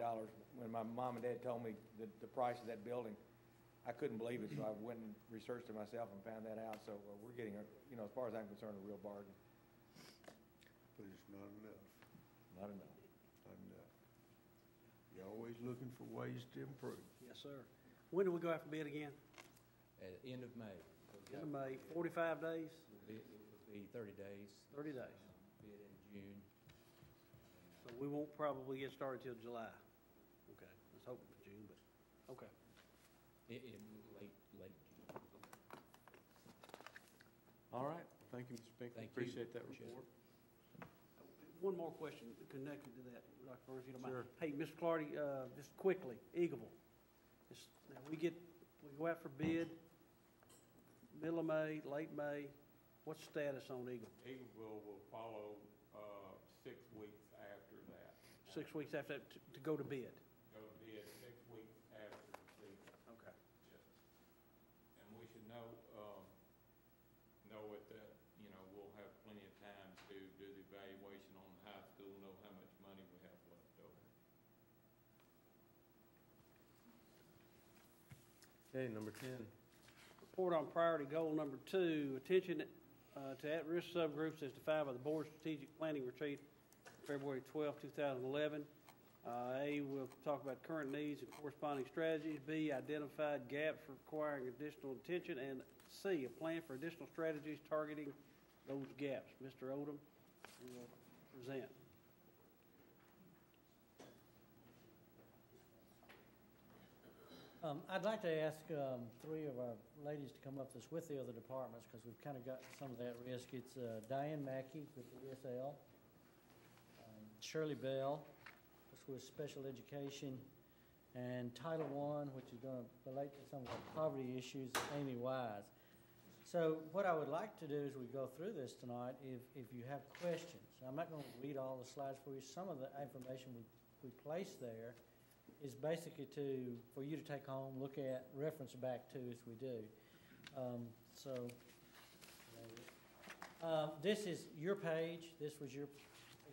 When my mom and dad told me the price of that building, I couldn't believe it. So I went and researched it myself and found that out. So we're getting, as far as I'm concerned, a real bargain. But it's not enough. Not enough. Not enough. You're always looking for ways to improve. Yes, sir. When do we go out for bid again? At the end of May. End of May, 45 days? It will be 30 days. 30 days. Bid in June. So we won't probably get started till July. Okay, I was hoping for June, but, okay. Late June. All right. Thank you, Mr. Binkley. Thank you. Appreciate that Appreciate report. One more question connected to that, Dr. Burns, if you don't mind. Sure. Hey, Mr. Clardy, just quickly, Eagleville. Now we go out for bid, middle of May, late May. What's the status on Eagleville? Eagleville will follow 6 weeks after that. 6 weeks after that to go to bid? Go to bid 6 weeks after the season. Okay. Yes. And we should know it that, we'll have plenty of time to do the evaluation on the high school, know how much money we have left over. Okay, number 10. Report on priority goal number 2, attention to at-risk subgroups as defined by the Board Strategic Planning Retreat, February 12, 2011. A, we'll talk about current needs and corresponding strategies. B, identified gaps requiring additional attention. And C, a plan for additional strategies targeting those gaps. Mr. Odom will present. I'd like to ask three of our ladies to come up with us with the other departments because we've kind of got some of that risk. It's Diane Mackey with the ESL, Shirley Bell, with special education, and Title I, which is going to relate to some of the poverty issues, Amy Wise. So what I would like to do as we go through this tonight, if you have questions, I'm not going to read all the slides for you. Some of the information we place there is basically for you to take home, look at, reference back to as we do. This is your page. This was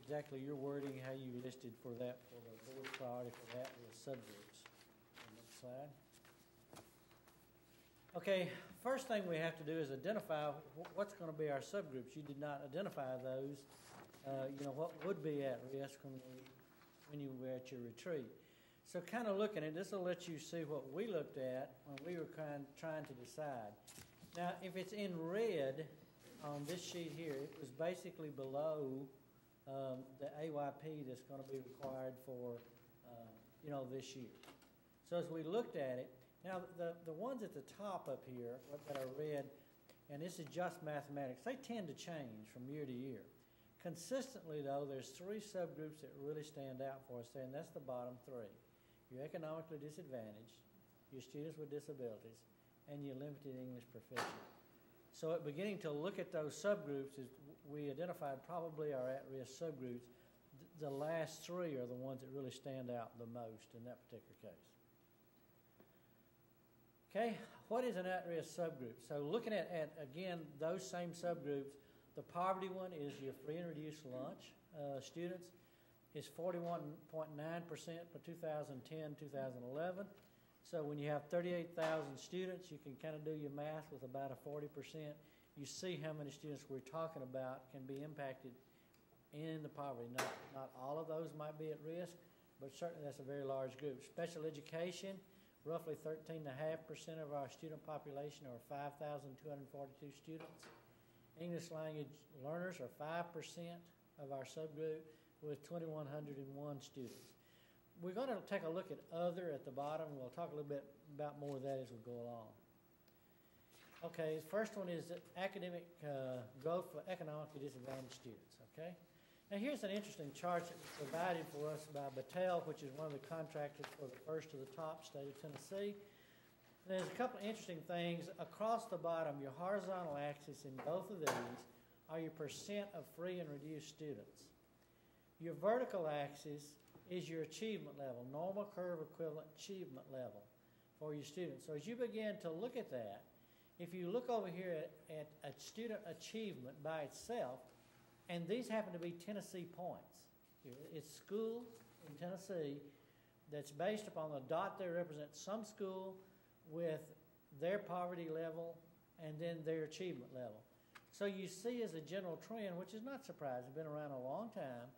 exactly your wording, how you listed for that, for the board's priority for that with subgroups. Next slide. Okay, first thing we have to do is identify what's going to be our subgroups. You did not identify those. What would be at risk when you were at your retreat. So kind of looking at this will let you see what we looked at when we were trying to decide. Now, if it's in red on this sheet here, it was basically below the AYP that's going to be required for, this year. So as we looked at it, now the ones at the top up here that are red, and this is just mathematics, they tend to change from year to year. Consistently, though, there's three subgroups that really stand out for us there, and that's the bottom three. Your economically disadvantaged, your students with disabilities, and your limited English proficiency. So at beginning to look at those subgroups, we identified probably our at-risk subgroups. The last three are the ones that really stand out the most in that particular case. Okay, what is an at-risk subgroup? So looking at again, those same subgroups, the poverty one is your free and reduced lunch students. Is 41.9% for 2010, 2011. So when you have 38,000 students, you can kind of do your math with about a 40%. You see how many students we're talking about can be impacted in the poverty. Not all of those might be at risk, but certainly that's a very large group. Special education, roughly 13.5% of our student population, or 5,242 students. English language learners are 5% of our subgroup, with 2,101 students. We're going to take a look at other at the bottom. We'll talk a little bit about more of that as we go along. Okay, the first one is academic growth for economically disadvantaged students, okay? Now here's an interesting chart that was provided for us by Battelle, which is one of the contractors for the First to the Top state of Tennessee. There's a couple of interesting things. Across the bottom, your horizontal axis in both of these are your percent of free and reduced students. Your vertical axis is your achievement level, normal curve equivalent achievement level for your students. So as you begin to look at that, if you look over here at student achievement by itself, and these happen to be Tennessee points. It's schools in Tennessee that's based upon the dot there represents some school with their poverty level and then their achievement level. So you see as a general trend, which is not surprising, it's been around a long time,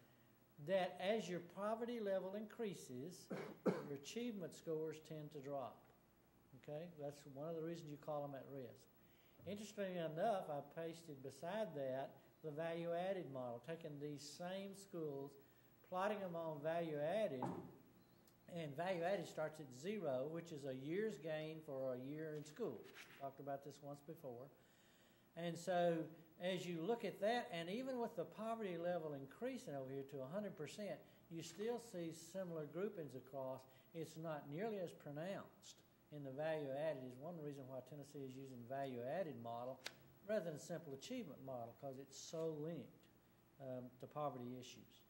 that as your poverty level increases, your achievement scores tend to drop. Okay? That's one of the reasons you call them at risk. Interestingly enough, I pasted beside that the value-added model, taking these same schools, plotting them on value-added, and value-added starts at 0, which is a year's gain for a year in school. Talked about this once before. And so as you look at that, and even with the poverty level increasing over here to 100%, you still see similar groupings across. It's not nearly as pronounced in the value-added. Is one reason why Tennessee is using value-added model rather than a simple achievement model, because it's so linked to poverty issues.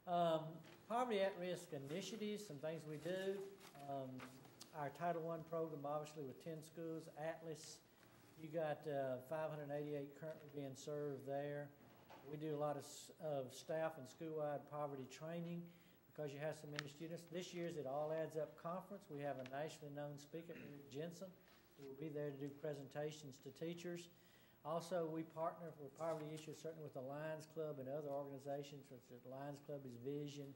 Okay. Poverty at-risk initiatives, some things we do. Our Title I program, obviously, with 10 schools. Atlas, you got 588 currently being served there. We do a lot of staff and school-wide poverty training because you have so many students. This year's It All Adds Up conference. We have a nationally known speaker, Eric Jensen, who will be there to do presentations to teachers. Also, we partner with poverty issues, certainly with the Lions Club and other organizations, such as Lions Club is Vision,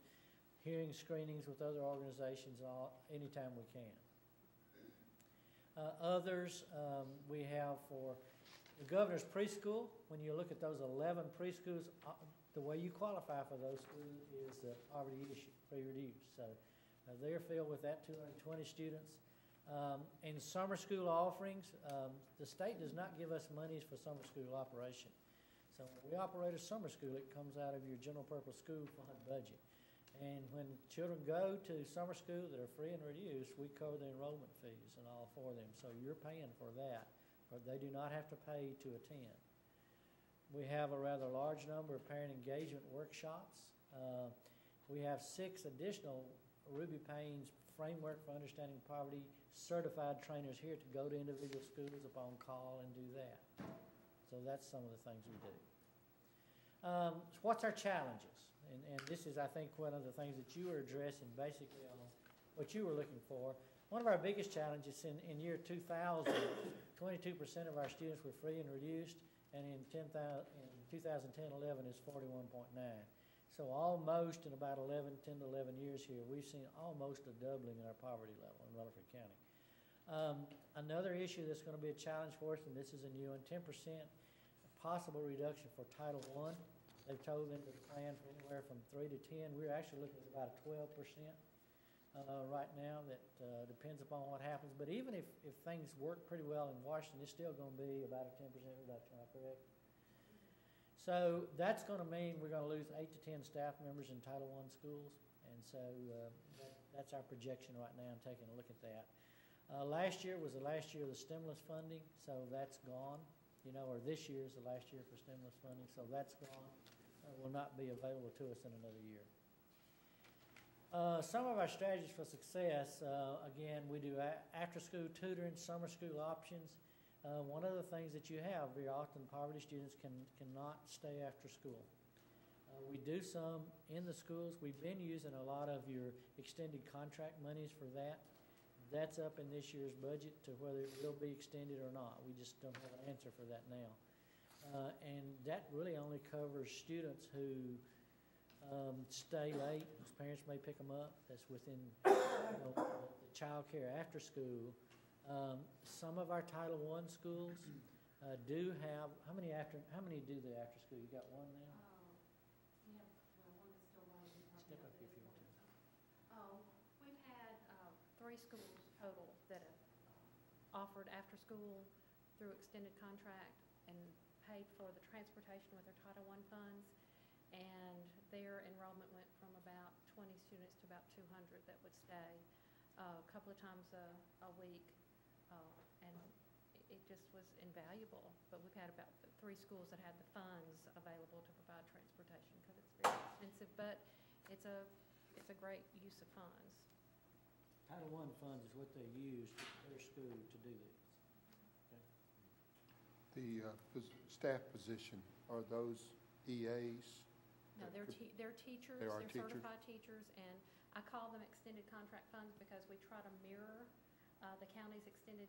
hearing screenings with other organizations anytime we can. Others, we have for the governor's preschool. When you look at those 11 preschools, the way you qualify for those schools is the poverty issue, pre-reduced. So they're filled with that 220 students. In summer school offerings, the state does not give us monies for summer school operation. So when we operate a summer school, it comes out of your general purpose school fund budget. And when children go to summer school that are free and reduced, we cover the enrollment fees and all for them. So you're paying for that, but they do not have to pay to attend. We have a rather large number of parent engagement workshops. We have 6 additional Ruby Payne's Framework for Understanding Poverty certified trainers here to go to individual schools upon call and do that. So that's some of the things we do. What's our challenges? And this is, I think, one of the things that you were addressing basically on what you were looking for. One of our biggest challenges in year 2000, 22% of our students were free and reduced, and in 2010-11 is 41.9. So almost in about 10 to 11 years here, we've seen almost a doubling in our poverty level in Rutherford County. Another issue that's going to be a challenge for us, and this is a new one, 10% possible reduction for Title I. They've told them to plan for anywhere from 3 to 10. We're actually looking at about a 12% right now. That depends upon what happens. But even if things work pretty well in Washington, it's still going to be about a 10% reduction, am I correct? So that's going to mean we're going to lose 8 to 10 staff members in Title I schools. And so that's our projection right now. I'm taking a look at that. Last year was the last year of the stimulus funding, so that's gone. Or this year is the last year for stimulus funding, so that's gone. Will not be available to us in another year. Some of our strategies for success, again, we do after-school tutoring, summer school options. One of the things that you have, very often poverty students cannot stay after school. We do some in the schools. We've been using a lot of your extended contract monies for that. That's up in this year's budget to whether it will be extended or not. We just don't have an answer for that now. And that really only covers students who stay late. His parents may pick them up. That's within the child care after school. Some of our Title I schools do have, how many do the after school? You got one now? We have one that's still running. Step up if you want to. We've had 3 schools total that have offered after school through extended contract and paid for the transportation with their Title I funds. And their enrollment went from about 20 students to about 200 that would stay a couple of times a week. And it just was invaluable. But we've had about 3 schools that had the funds available to provide transportation because it's very expensive, but it's a great use of funds. Title I funds is what they use at their school to do this. Okay. The staff position, are those EAs? No, they're teachers. They are they're teachers? certified teachers, and I call them extended contract funds because we try to mirror the county's extended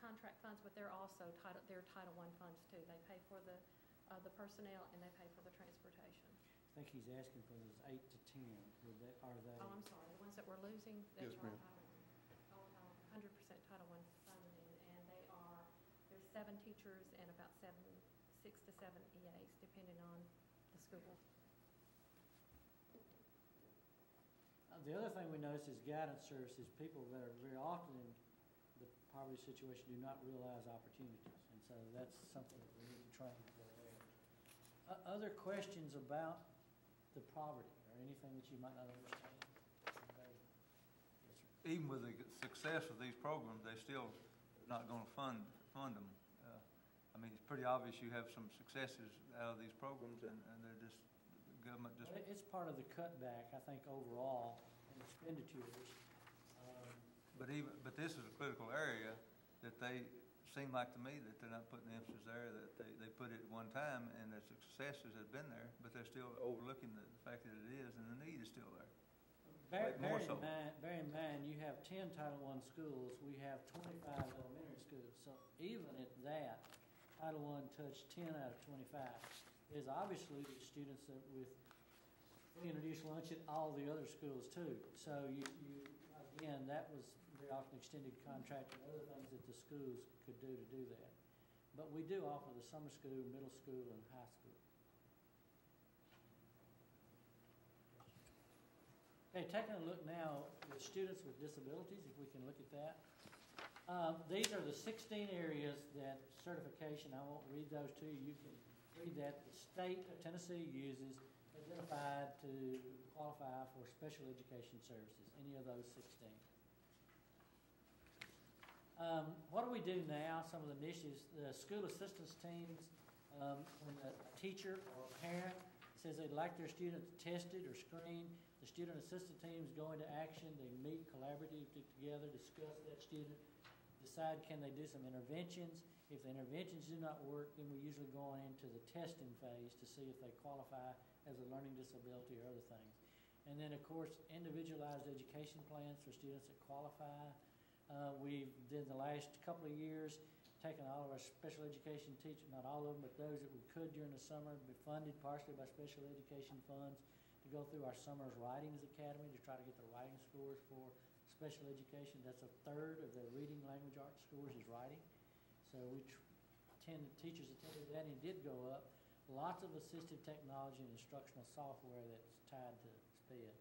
contract funds, but they're also they're Title I funds too. They pay for the personnel and they pay for the transportation. I think he's asking for those 8 to 10. Are they? Oh, I'm sorry. The ones that we're losing, that's Yes, right. ma'am. 100% Title I funding, and there's 7 teachers and about 6 to 7 EAs, depending on the school. The other thing we notice is guidance services. People that are very often in the poverty situation do not realize opportunities, and so that's something that we need to train for there. Other questions about the poverty or anything that you might not understand? Anybody? Yes, sir. Even with the success of these programs, they're still not going to fund them. I mean, it's pretty obvious you have some successes out of these programs, and they're just, the government just... It's part of the cutback, I think, overall in expenditures. But this is a critical area that they seem like to me that they're not putting the emphasis there, that they put it at one time, and the successes have been there, but they're still overlooking the fact that it is, and the need is still there. Bear in mind, you have 10 Title I schools. We have 25 elementary schools. So even at that, Title I touched 10 out of 25. There's obviously students that with free and reduced lunch at all the other schools too. So again, that was very often extended contract and other things that the schools could do to do that. But we do offer the summer school, middle school, and high school. Okay, taking a look now with students with disabilities, if we can look at that. These are the 16 areas that certification, I won't read those to you. You can read that the state of Tennessee uses identified to qualify for special education services, any of those 16. What do we do now? Some of the initiatives, the school assistance teams, when a teacher or a parent says they'd like their student tested or screened, the student assistance teams go into action. They meet collaboratively together, discuss that student, decide can they do some interventions. If the interventions do not work, then we usually go on into the testing phase to see if they qualify as a learning disability or other things. And then, of course, individualized education plans for students that qualify. We've, in the last couple of years, taken all of our special education teachers, not all of them, but those that we could during the summer, be funded partially by special education funds to go through our Summer's Writings Academy to try to get the writing scores for special education. That's a third of their reading, language, arts scores is writing. So teachers attended that, and it did go up. Lots of assistive technology and instructional software that's tied to SPED.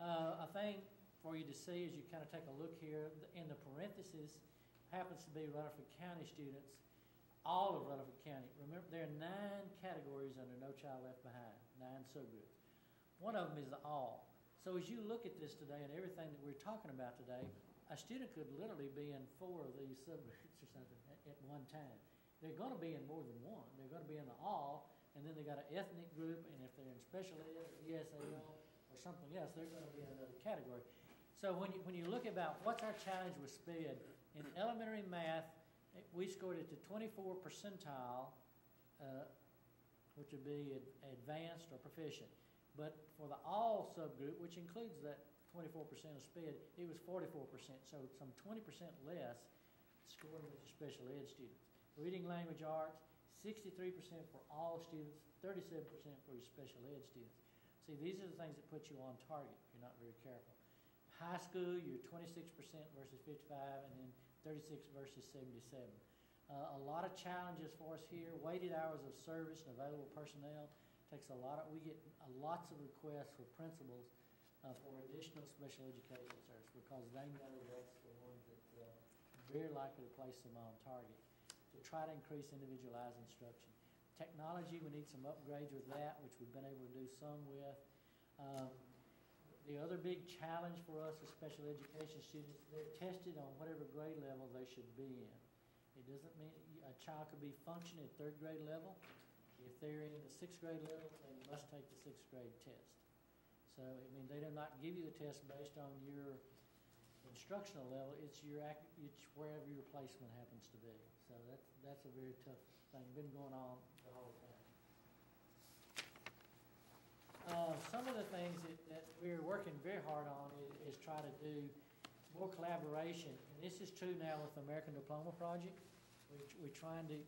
A thing for you to see as you kind of take a look here, in the parentheses happens to be Rutherford County students, all of Rutherford County. Remember, there are 9 categories under No Child Left Behind, 9 subgroups. One of them is the all. So as you look at this today and everything that we're talking about today, a student could literally be in 4 of these subgroups or something at one time. They're going to be in more than one. They're going to be in the all, and then they got an ethnic group, and if they're in special ed or ESAL or something else, they're going to be in another category. So when you look about what's our challenge with SPED, in elementary math, we scored it to 24 percentile, which would be advanced or proficient. But for the all subgroup, which includes that 24% of SPED, it was 44%, so some 20% less scoring with your special ed students. Reading, language, arts, 63% for all students, 37% for your special ed students. See, these are the things that put you on target if you're not very careful. High school, you're 26% versus 55, and then 36 versus 77. A lot of challenges for us here. Weighted hours of service and available personnel takes a lot of, we get lots of requests for principals for additional special education service because they know that's the ones that very likely to place them on target. To try to increase individualized instruction. Technology, we need some upgrades with that, which we've been able to do some with. The other big challenge for us as special education students, they're tested on whatever grade level they should be in. It doesn't mean a child could be functioning at 3rd grade level. If they're in the 6th grade level, they must take the 6th grade test. So, I mean, they do not give you the test based on your instructional level. It's wherever your placement happens to be. So that's a very tough thing. Been going on the whole time. Some of the things that we're working very hard on is try to do more collaboration. And this is true now with the American Diploma Project. We're trying to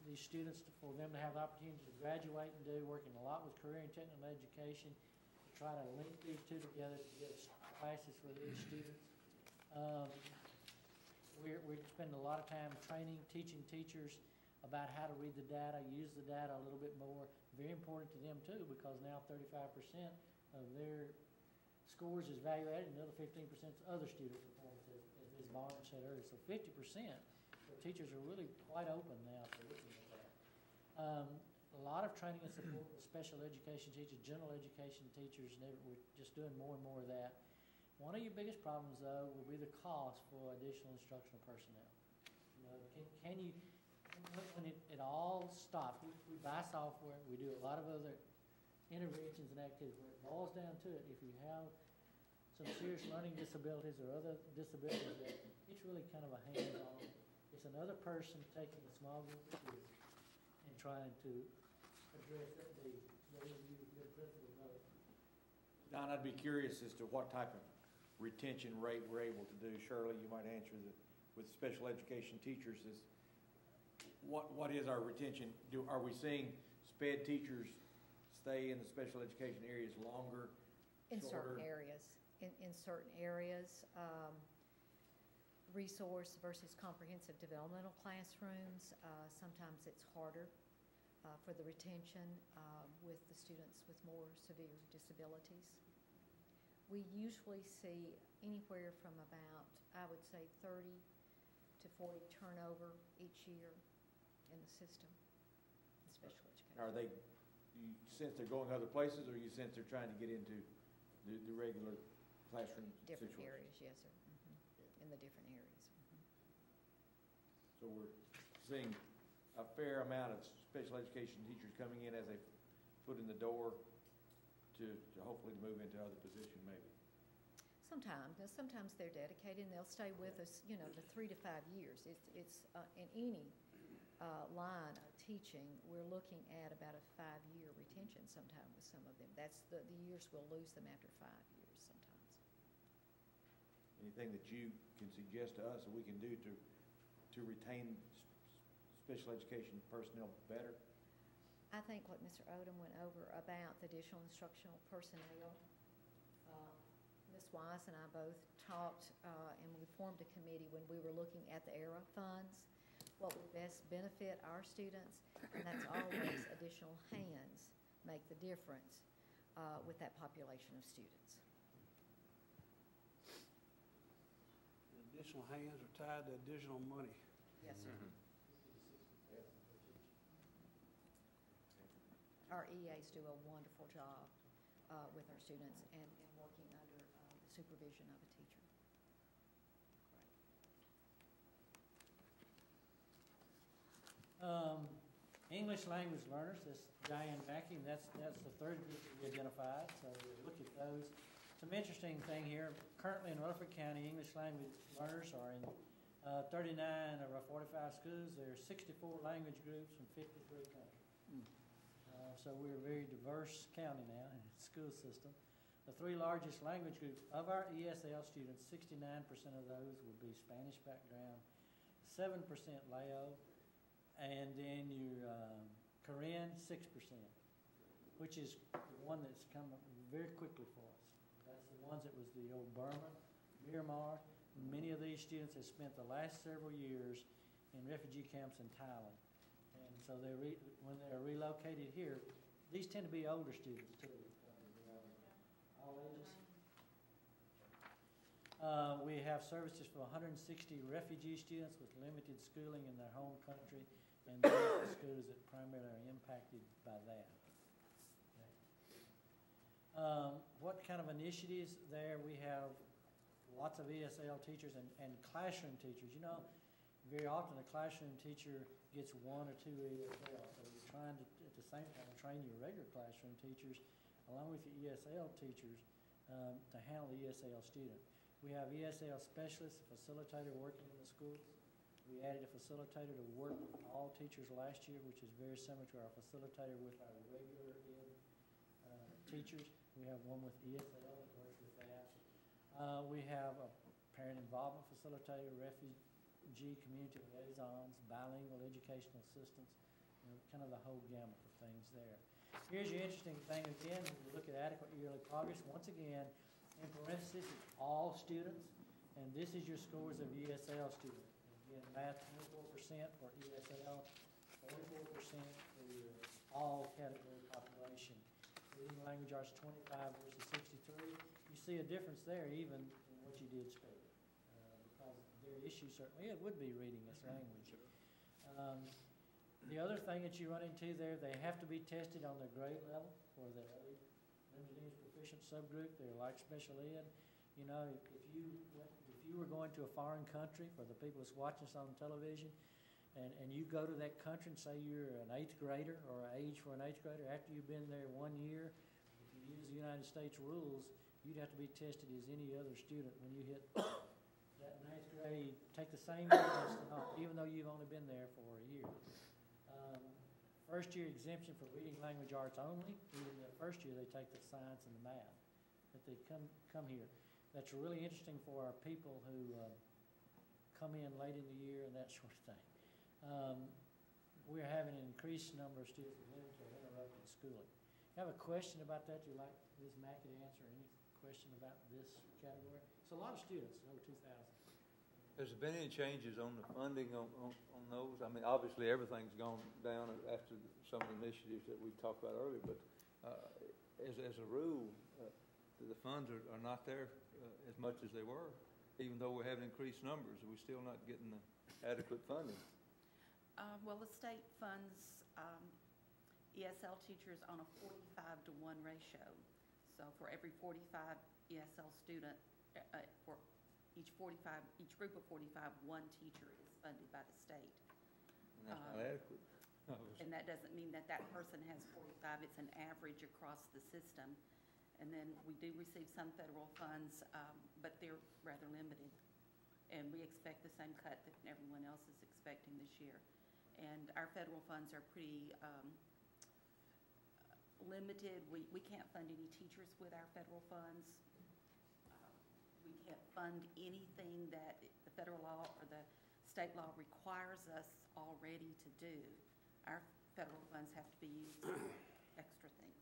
these students, for them to have the opportunity to graduate and do, working a lot with career and technical education, to try to link these two together to get classes for these students. We're spending a lot of time training, teaching teachers about how to read the data, use the data a little bit more. Very important to them too, because now 35% of their scores is value added, and another 15% is other student performance, as Ms. Barnes said earlier. So 50%, the teachers are really quite open now to looking at that. A lot of training and support with special education teachers, general education teachers, and we're just doing more and more of that. One of your biggest problems, though, will be the cost for additional instructional personnel. You know, can you, when it all stops, we buy software, we do a lot of other interventions and activities. When it boils down to it, if you have some serious learning disabilities or other disabilities, it's really kind of a hands-on. It's another person taking a small group of students and trying to address that need. Those of you who have been principals know. Don, I'd be curious as to what type of retention rate we're able to do. Shirley, you might answer with special education teachers is what is our retention? Are we seeing sped teachers stay in the special education areas longer, In shorter? certain areas. In certain areas, resource versus comprehensive developmental classrooms, sometimes it's harder for the retention with the students with more severe disabilities. We usually see anywhere from about, I would say, 30 to 40 turnover each year in the system, in special education. Are they, you sense they're going other places, or you sense they're trying to get into the regular classroom Different situation? areas, yes, sir. In the different areas. So we're seeing a fair amount of special education teachers coming in as they foot in the door to hopefully move into other position maybe. Sometimes they're dedicated and they'll stay with us, you know, the 3 to 5 years. It's in any line of teaching, we're looking at about a 5-year retention sometime with some of them. That's the years we'll lose them after 5 years sometimes. Anything that you can suggest to us that we can do to retain special education personnel better? I think what Mr. Odom went over about the additional instructional personnel, Ms. Wise and I both talked, and we formed a committee when we were looking at the ERA funds, what would best benefit our students, and that's always additional hands make the difference with that population of students. The additional hands are tied to additional money. Yes, sir. Our EAs do a wonderful job with our students and working under the supervision of a teacher. English language learners, that's Diane Mackey, and that's the third group we identified, so we'll look at those. Some interesting thing here, currently in Rutherford County, English language learners are in 39 of our 45 schools. There are 64 language groups from 53 countries. So we're a very diverse county now in the school system. The 3 largest language groups of our ESL students, 69% of those would be Spanish background, 7% Lao, and then your Korean, 6%, which is the one that's come up very quickly for us. That's the ones that was the old Burma, Myanmar. Many of these students have spent the last several years in refugee camps in Thailand. And so when they're relocated here, these tend to be older students too. All ages. We have services for 160 refugee students with limited schooling in their home country, and those are the schools that primarily are impacted by that. Okay. What kind of initiatives there? We have lots of ESL teachers and classroom teachers. You know, very often a classroom teacher gets 1 or 2 ESL, so you're trying to, at the same time, train your regular classroom teachers along with your ESL teachers to handle the ESL student. We have ESL specialists, a facilitator working in the schools. We added a facilitator to work with all teachers last year, which is very similar to our facilitator with our regular teachers. We have one with ESL that works with that. We have a parent involvement facilitator, refugee community liaisons, bilingual educational assistants, you know, kind of the whole gamut of things there. Here's your interesting thing again, when you look at adequate yearly progress, once again, in parentheses, it's all students, and this is your scores of ESL students. Again, math 24% for ESL, 44% for your all category population. Reading language arts 25 versus 63. You see a difference there even in what you did spell. Because their issue certainly, it would be reading this language. The other thing that you run into there, they have to be tested on their grade level for the limited English proficient subgroup. They're like special ed. You know, if you were going to a foreign country, for the people that's watching us on television, and you go to that country and say you're an 8th grader or age for an 8th grader, after you've been there 1 year, if you use the United States rules, you'd have to be tested as any other student when you hit that 9th grade, take the same test, even though you've only been there for a year. First year exemption for reading language arts only. Even the first year they take the science and the math, that they come here. That's really interesting for our people who come in late in the year and that sort of thing. we're having an increased number of students with limited or interrupted schooling. You have a question about that you'd like Ms. Mackey to answer? Any question about this category? It's a lot of students, over 2,000. Has there been any changes on the funding on those? I mean, obviously, everything's gone down after some of the initiatives that we talked about earlier, but as a rule, the funds are not there as much as they were. Even though we're having increased numbers, we're still not getting the adequate funding. Well, the state funds ESL teachers on a 45-to-1 ratio. So for every 45 ESL student, for each group of 45, one teacher is funded by the state. And that's not adequate. And that doesn't mean that that person has 45. It's an average across the system. And then we do receive some federal funds, but they're rather limited. And we expect the same cut that everyone else is expecting this year. And our federal funds are pretty limited. We can't fund any teachers with our federal funds. We can't fund anything that the federal law or the state law requires us already to do. Our federal funds have to be used for extra things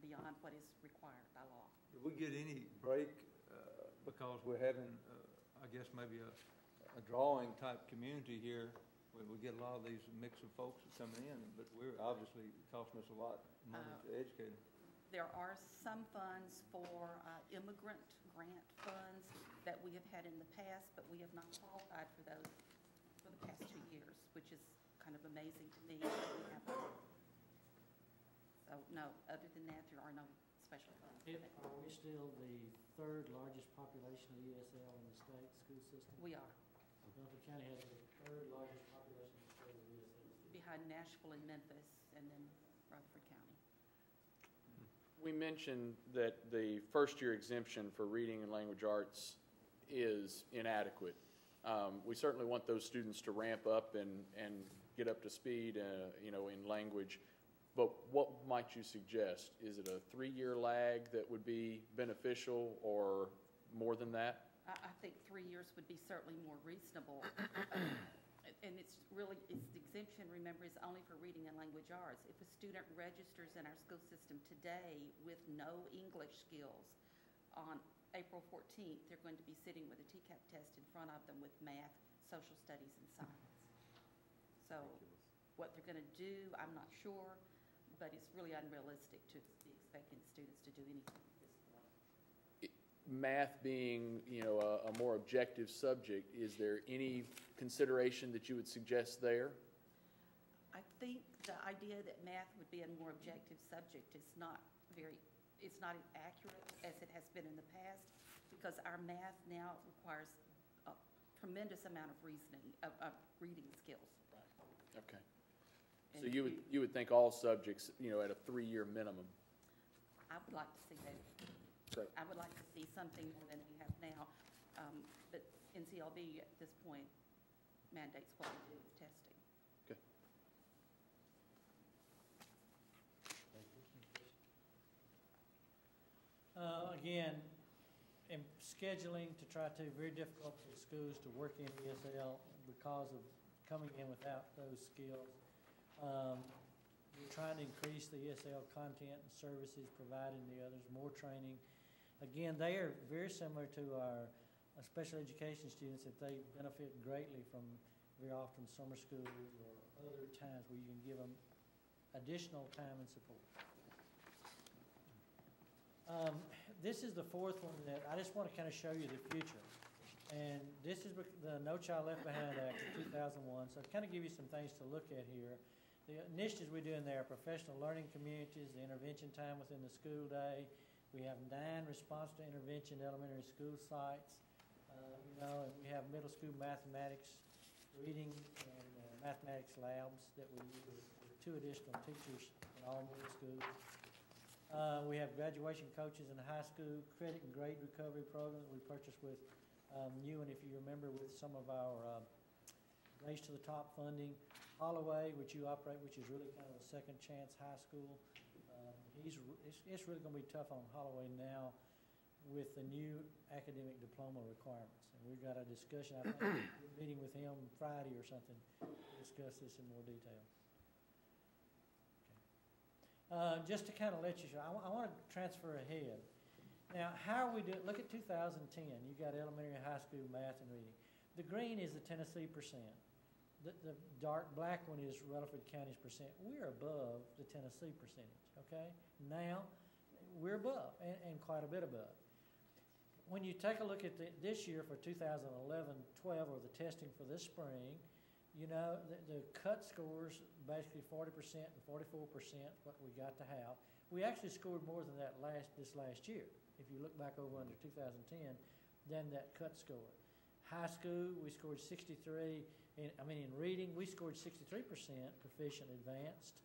beyond what is required by law. Do we get any break because we're having, I guess, maybe a drawing type community here where we get a lot of these mix of folks that come in, but we're obviously costing us a lot of money to educate them. There are some funds for immigrant grant funds that we have had in the past, but we have not qualified for those for the past 2 years, which is kind of amazing to me. So no, other than that, there are no special funds. Are we still the third largest population of ESL in the state school system? We are. Norfolk County has the third largest population in the state of ESL. Behind Nashville and Memphis, and then Rutherford County. We mentioned that the first-year exemption for reading and language arts is inadequate. We certainly want those students to ramp up and get up to speed, in language. But what might you suggest? Is it a 3-year lag that would be beneficial, or more than that? I think 3 years would be certainly more reasonable. And the exemption, remember, is only for reading and language arts. If a student registers in our school system today with no English skills, on April 14th, they're going to be sitting with a TCAP test in front of them with math, social studies, and science. So what they're going to do, I'm not sure, but it's really unrealistic to be expecting students to do anything at this point. Math being, a more objective subject, is there any consideration that you would suggest there? I think the idea that math would be a more objective subject is not as accurate as it has been in the past, because our math now requires a tremendous amount of reading skills. Right. Okay. So you would think all subjects, at a 3-year minimum? I would like to see that. Great. I would like to see something more than we have now. But NCLB at this point mandates what we do with testing. Okay. Again, in scheduling to try to, very difficult for schools to work in ESL because of coming in without those skills. We're trying to increase the ESL content and services, providing the others more training. Again, they are very similar to our special education students, that they benefit greatly from very often summer school or other times where you can give them additional time and support. This is the fourth one that I just want to kind of show you the future. And this is the No Child Left Behind Act of 2001. So to kind of give you some things to look at here. The initiatives we do in there are professional learning communities, the intervention time within the school day. We have 9 response to intervention elementary school sites. And we have middle school mathematics, reading, and mathematics labs that we use with 2 additional teachers in all middle schools. We have graduation coaches in the high school, credit and grade recovery programs we purchased with you, and if you remember, with some of our Race to the Top funding. Holloway, which you operate, which is really kind of a second chance high school. It's really going to be tough on Holloway now. with the new academic diploma requirements. And we've got a discussion, I think, we're meeting with him Friday or something, to discuss this in more detail. Okay. Just to kind of let you know, I want to transfer ahead. Now, how are we doing? Look at 2010. You got elementary and high school math and reading. The green is the Tennessee percent. The dark black one is Rutherford County's percent. We're above the Tennessee percentage, okay? Now, we're above, and quite a bit above. When you take a look at this year for 2011-12, or the testing for this spring, you know, the cut scores, basically 40% and 44%, what we got to have. We actually scored more than that this last year, if you look back over under 2010, than that cut score. High school, we scored 63. In reading, we scored 63% proficient advanced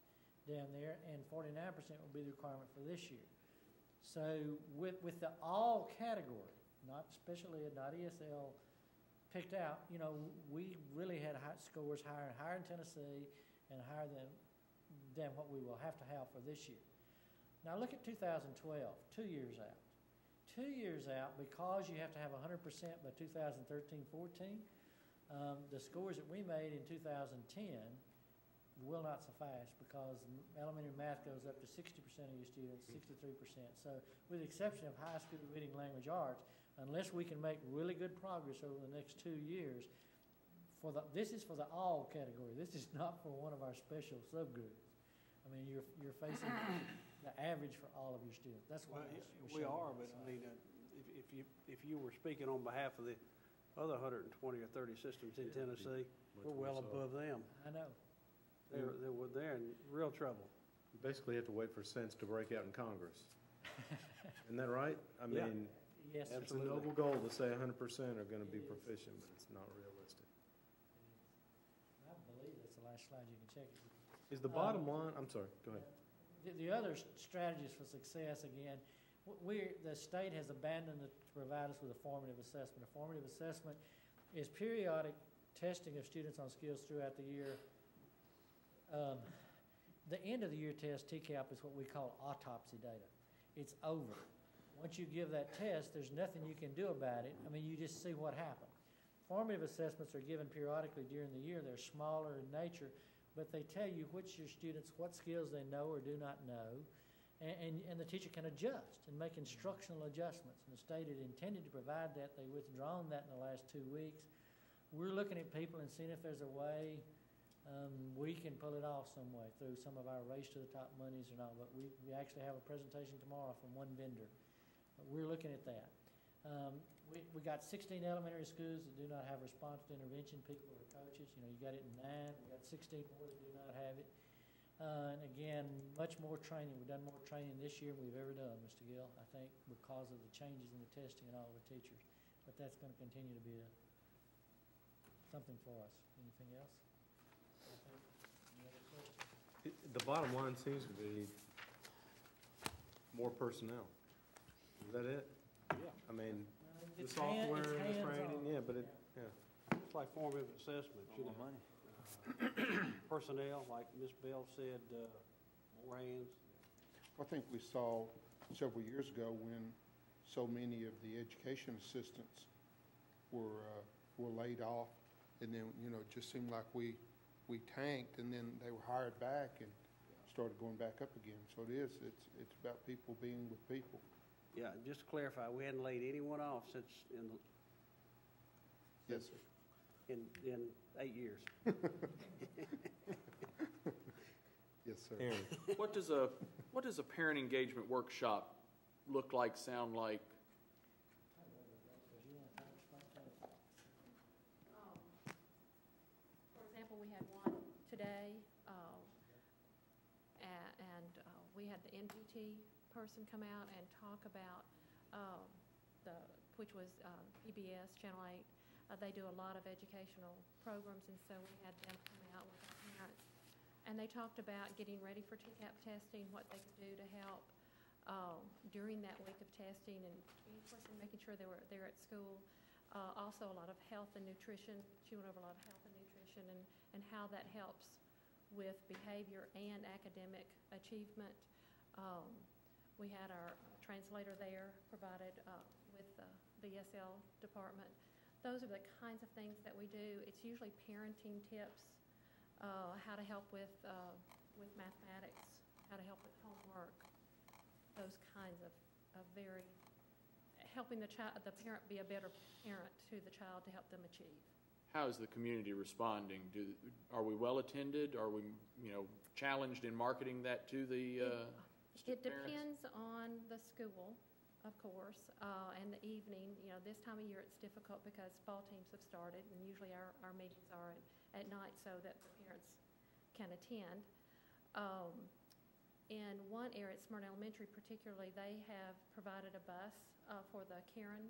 down there, and 49% will be the requirement for this year. So with the all category, not special ed, not ESL, picked out, you know, we really had high scores higher in Tennessee and higher than what we will have to have for this year. Now look at 2012, 2 years out. 2 years out, because you have to have 100% by 2013-14, the scores that we made in 2010 will not suffice, because elementary math goes up to 60% of your students, 63%. So with the exception of high school reading language arts, unless we can make really good progress over the next 2 years, this is for the all category. This is not for one of our special subgroups. I mean, you're facing the average for all of your students. That's what we are, but I mean, if you were speaking on behalf of the other 120 or 30 systems in Tennessee, we're well above them. I know. They're in real trouble. You basically have to wait for sense to break out in Congress. Isn't that right? I mean, yes, it's a noble goal to say 100% are going to be proficient, but it's not realistic. I believe that's the last slide. You can check it. Is the bottom line? I'm sorry. Go ahead. The other strategies for success, again, the state has abandoned to provide us with a formative assessment. A formative assessment is periodic testing of students on skills throughout the year. The end of the year test, TCAP, is what we call autopsy data. It's over. Once you give that test, there's nothing you can do about it. I mean, you just see what happened. Formative assessments are given periodically during the year. They're smaller in nature, but they tell you which your students, what skills they know or do not know, and the teacher can adjust and make instructional adjustments. And the state had intended to provide that. They've withdrawn that in the last 2 weeks. We're looking at people and seeing if there's a way we can pull it off some way through some of our race to the top monies and all. But we actually have a presentation tomorrow from one vendor. But we're looking at that. We got 16 elementary schools that do not have response to intervention people or coaches. You know, you got it in 9. We got 16 more that do not have it. And again, much more training. We've done more training this year than we've ever done, Mr. Gill, I think, because of the changes in the testing and all the teachers. But that's going to continue to be something for us. Anything else? Any other questions? The bottom line seems to be more personnel. Is that it? Yeah. I mean, the It's software and the hands-on. training, but It's like formative assessment. You know. money. Personnel, like Ms. Bell said, more hands. I think we saw several years ago when so many of the education assistants were laid off, and then, you know, it just seemed like we tanked, and then they were hired back and started going back up again. So it's about people being with people. Yeah, just to clarify, we hadn't laid anyone off since Yes, sir. in 8 years. Yes, sir. Aaron. What does a parent engagement workshop look like, sound like? For example, we had one today, and we had the NPT person come out and talk about which was PBS, Channel 8. They do a lot of educational programs, and so we had them come out with our parents. And they talked about getting ready for TCAP testing, what they could do to help during that week of testing, and making sure they were there at school. Also, a lot of health and nutrition. She went over a lot of health and nutrition and how that helps with behavior and academic achievement. We had our translator there provided with the ESL department. Those are the kinds of things that we do. It's usually parenting tips, how to help with mathematics, how to help with homework, those kinds of very helping the parent be a better parent to the child to help them achieve. How is the community responding? Are we well attended? Are we, challenged in marketing that to the It depends on the school, of course, and the evening. This time of year it's difficult because fall teams have started, and usually our meetings are at night so that the parents can attend. In one area at Smyrna Elementary particularly, they have provided a bus for the Karen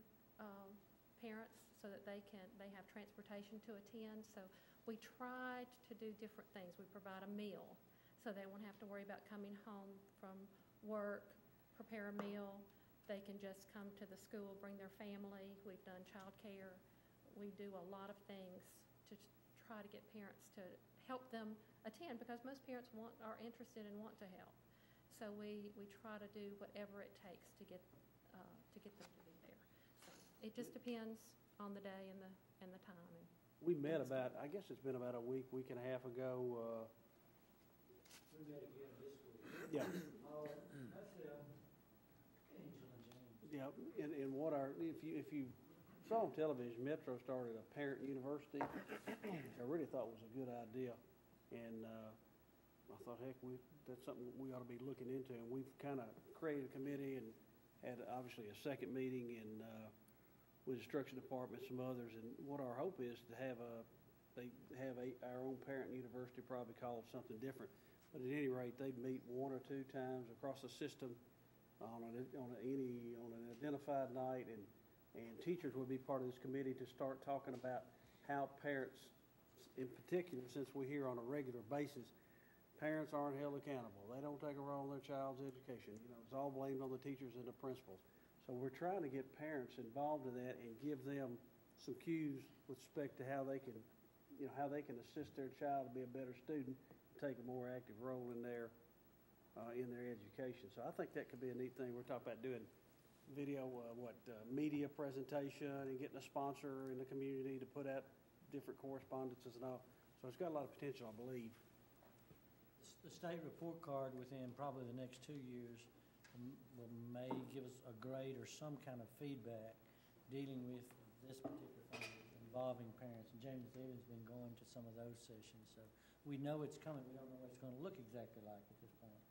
parents so that they have transportation to attend. So we try to do different things. We provide a meal so they won't have to worry about coming home from work, prepare a meal. They can just come to the school, bring their family. We've done childcare. We do a lot of things to try to get parents to help them attend because most parents are interested and want to help. So we try to do whatever it takes to get them to be there. So it just depends on the day and the time. We met I guess it's been about a week and a half ago. We met again this week. Yeah. That's Angel and James. Yeah, and if you saw on television, Metro started a parent university, which I really thought was a good idea. And I thought, heck, that's something we ought to be looking into. And we've kind of created a committee and had obviously a second meeting with the instruction department, some others. And what our hope is to have our own parent university, probably called something different. But at any rate, they'd meet 1 or 2 times across the system on an identified night, and teachers would be part of this committee to start talking about how parents, in particular, since we're here on a regular basis, parents aren't held accountable. They don't take a role in their child's education. It's all blamed on the teachers and the principals. So we're trying to get parents involved in that and give them some cues with respect to how they can assist their child to be a better student, take a more active role in their education. So I think that could be a neat thing. We're talking about doing video, media presentation and getting a sponsor in the community to put out different correspondences and all. So it's got a lot of potential, I believe. The state report card within probably the next 2 years may give us a grade or some kind of feedback dealing with this particular thing involving parents. And James David's been going to some of those sessions, so we know it's coming. We don't know what it's going to look exactly like at this point.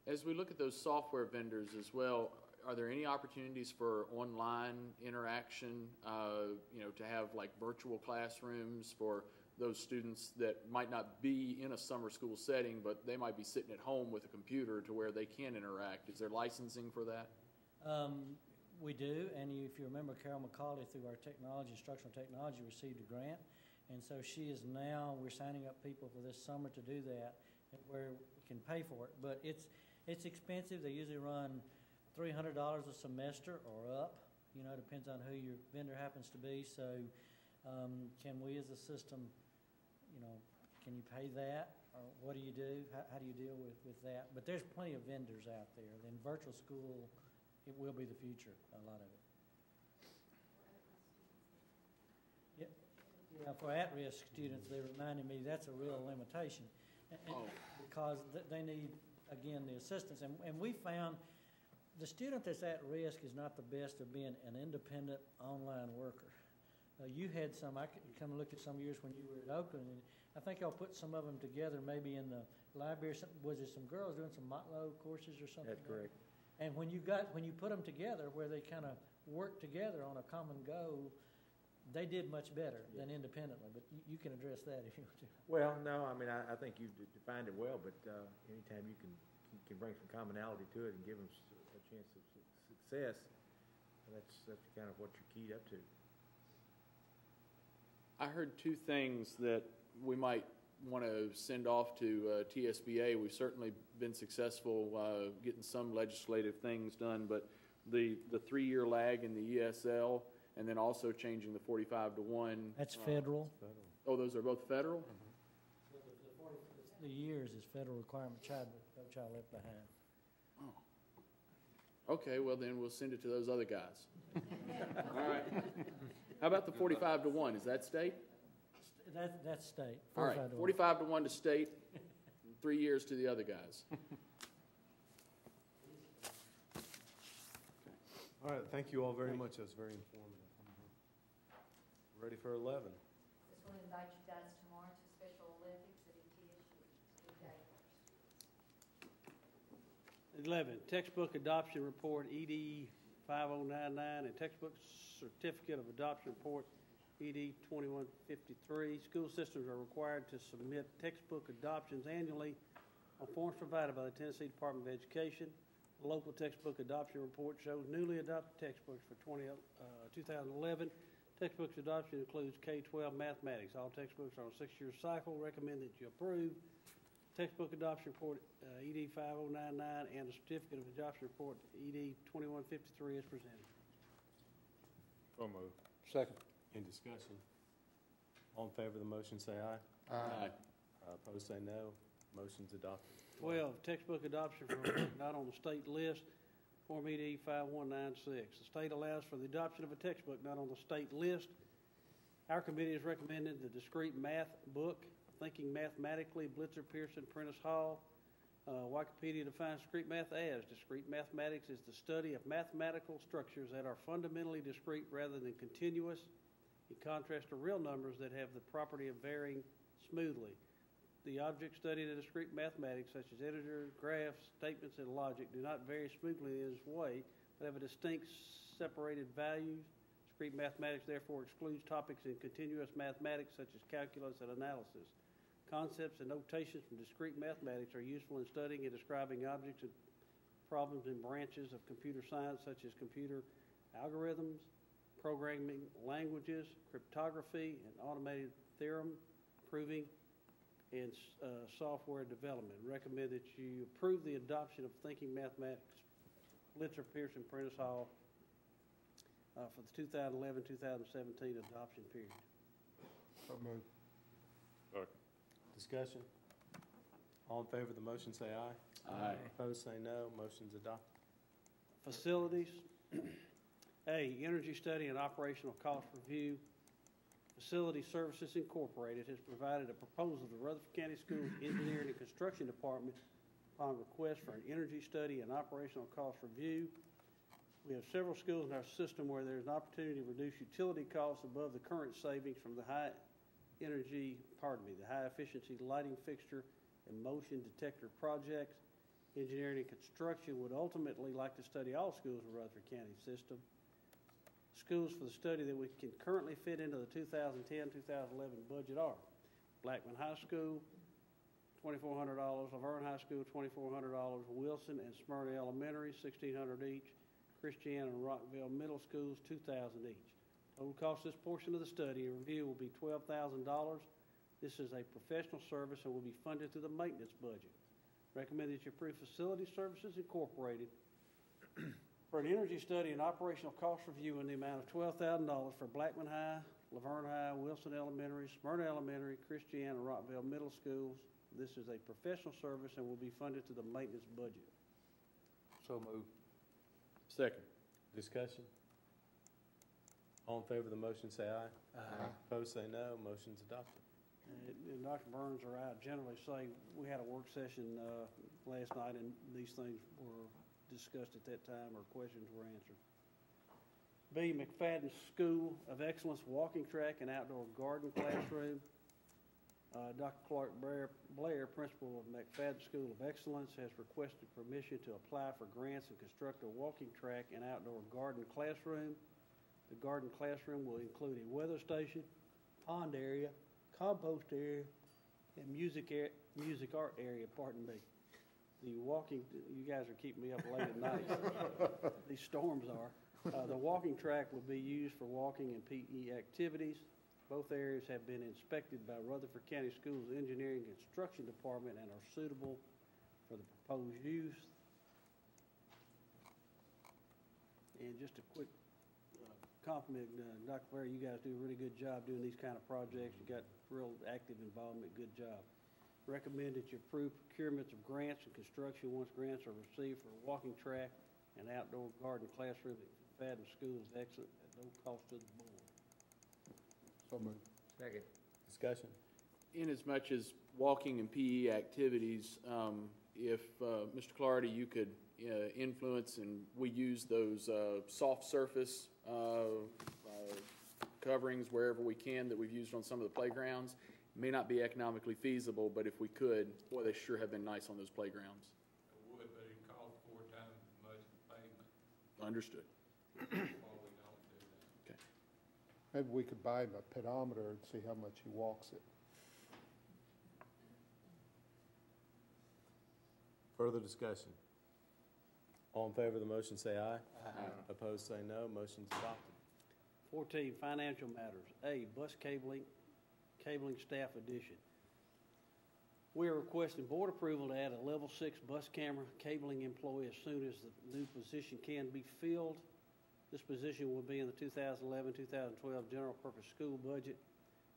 As we look at those software vendors as well, are there any opportunities for online interaction, to have like virtual classrooms for those students that might not be in a summer school setting, but they might be sitting at home with a computer to where they can interact? Is there licensing for that? We do, and if you remember, Carol McCauley, through our instructional technology, received a grant, and so we're signing up people for this summer to do that, where we can pay for it. But it's expensive. They usually run $300 a semester or up. Depends on who your vendor happens to be. So can we as a system, can you pay that? Or what do you do? How do you deal with that? But there's plenty of vendors out there. Then virtual school, it will be the future, a lot of it. Yeah, for at-risk students, they reminded me that's a real limitation. Because they need, again, the assistance. And we found the student that's at risk is not the best of being an independent online worker. You had some, I could come and look at some years when you were at Oakland, and I think I'll put some of them together maybe in the library. Was there some girls doing some Motlow courses or something? That's correct. And when you put them together where they kind of work together on a common goal, they did much better than independently. But you can address that if you want to. Well, no, I mean, I think you've defined it well, but anytime you can bring some commonality to it and give them a chance of success, that's kind of what you're keyed up to. I heard 2 things that we might want to send off to TSBA. We've certainly been successful getting some legislative things done, but the 3-year lag in the ESL, and then also changing the 45-to-1. That's federal. Oh, those are both federal? The years is federal requirement, no child left behind. Okay, well then we'll send it to those other guys. All right. How about the 45 to 1? Is that state? That's state. All right, 45 to 1 to state, 3 years to the other guys. All right, thank you all very much. That was very informative. Ready for 11. Just want to invite you guys tomorrow to Special Olympics at ETSU. It's a good day. 11, textbook adoption report, ED 5099, and textbook certificate of adoption report, ED 2153. School systems are required to submit textbook adoptions annually on forms provided by the Tennessee Department of Education. The local textbook adoption report shows newly adopted textbooks for 2011. Textbooks adoption includes K-12 mathematics. All textbooks are on a 6-year cycle. Recommend that you approve textbook adoption report ED 5099 and the certificate of adoption report ED 2153 as presented. So moved. Second. In discussion. All in favor of the motion, say aye. Aye. Opposed, say no. Motion's adopted. 12, textbook adoption for a book not on the state list, Form ED 5196. The state allows for the adoption of a textbook not on the state list. Our committee has recommended the discrete math book, Thinking Mathematically, Blitzer, Pearson, Prentice Hall. Wikipedia defines discrete math as discrete mathematics is the study of mathematical structures that are fundamentally discrete rather than continuous, in contrast to real numbers that have the property of varying smoothly. The objects studied in discrete mathematics, such as integers, graphs, statements, and logic, do not vary smoothly in this way, but have a distinct separated values. Discrete mathematics therefore excludes topics in continuous mathematics, such as calculus and analysis. Concepts and notations from discrete mathematics are useful in studying and describing objects and problems in branches of computer science, such as computer algorithms, programming languages, cryptography, and automated theorem proving, and software development. Recommend that you approve the adoption of Thinking Mathematics, Blitzer, Pearson, Prentice Hall for the 2011-2017 adoption period. So moved. Discussion. All in favor of the motion, say aye. Aye. Opposed, say no. Motion's adopted. Facilities. A, energy study and operational cost review. Facility Services Incorporated has provided a proposal to Rutherford County Schools Engineering and Construction Department upon request for an energy study and operational cost review. We have several schools in our system where there is an opportunity to reduce utility costs above the current savings from the high efficiency lighting fixture and motion detector projects. Engineering and Construction would ultimately like to study all schools in Rutherford County system. Schools for the study that we can currently fit into the 2010-2011 budget are Blackman High School, $2,400, Laverne High School, $2,400, Wilson and Smyrna Elementary, $1,600 each, Christiana and Rockville Middle Schools, $2,000 each. Total cost of this portion of the study and review will be $12,000. This is a professional service and will be funded through the maintenance budget. Recommend that you approve Facility Services Incorporated for an energy study and operational cost review in the amount of $12,000 for Blackman High, Laverne High, Wilson Elementary, Smyrna Elementary, Christiana, and Rockville Middle Schools. This is a professional service and will be funded through the maintenance budget. So moved. Second. Discussion. All in favor of the motion, say aye. Aye. Opposed, say no. Motion's adopted. And Dr. Burns or I generally say, we had a work session last night and these things were discussed at that time or questions were answered. B, McFadden School of Excellence walking track and outdoor garden classroom. Dr. Clark Blair, principal of McFadden School of Excellence, has requested permission to apply for grants and construct a walking track and outdoor garden classroom. The garden classroom will include a weather station, pond area, compost area, and music art area, pardon me. The walking, you guys are keeping me up late at night. These storms are. The walking track will be used for walking and PE activities. Both areas have been inspected by Rutherford County Schools Engineering and Construction Department and are suitable for the proposed use. And just a quick compliment, Dr. Blair, you guys do a really good job doing these kind of projects. You got real active involvement, good job. Recommend that you approve procurements of grants and construction once grants are received for a walking track and outdoor garden classroom at Fadden School is excellent at no cost to the board. So moved. Second. Discussion? Inasmuch as walking and PE activities, if, Mr. Clardy, you could influence, and we use those soft surface coverings wherever we can that we've used on some of the playgrounds. It may not be economically feasible, but if we could, boy, they sure have been nice on those playgrounds. It would, but it costs 4 times as much as pavement. Understood. Or we don't do that. Okay. Maybe we could buy him a pedometer and see how much he walks it. Further discussion? All in favor of the motion, say aye. Aye. Opposed, say no. Motion's adopted. 14, financial matters. A, bus cabling staff addition. We are requesting board approval to add a level 6 bus camera cabling employee as soon as the new position can be filled. This position will be in the 2011-2012 general purpose school budget.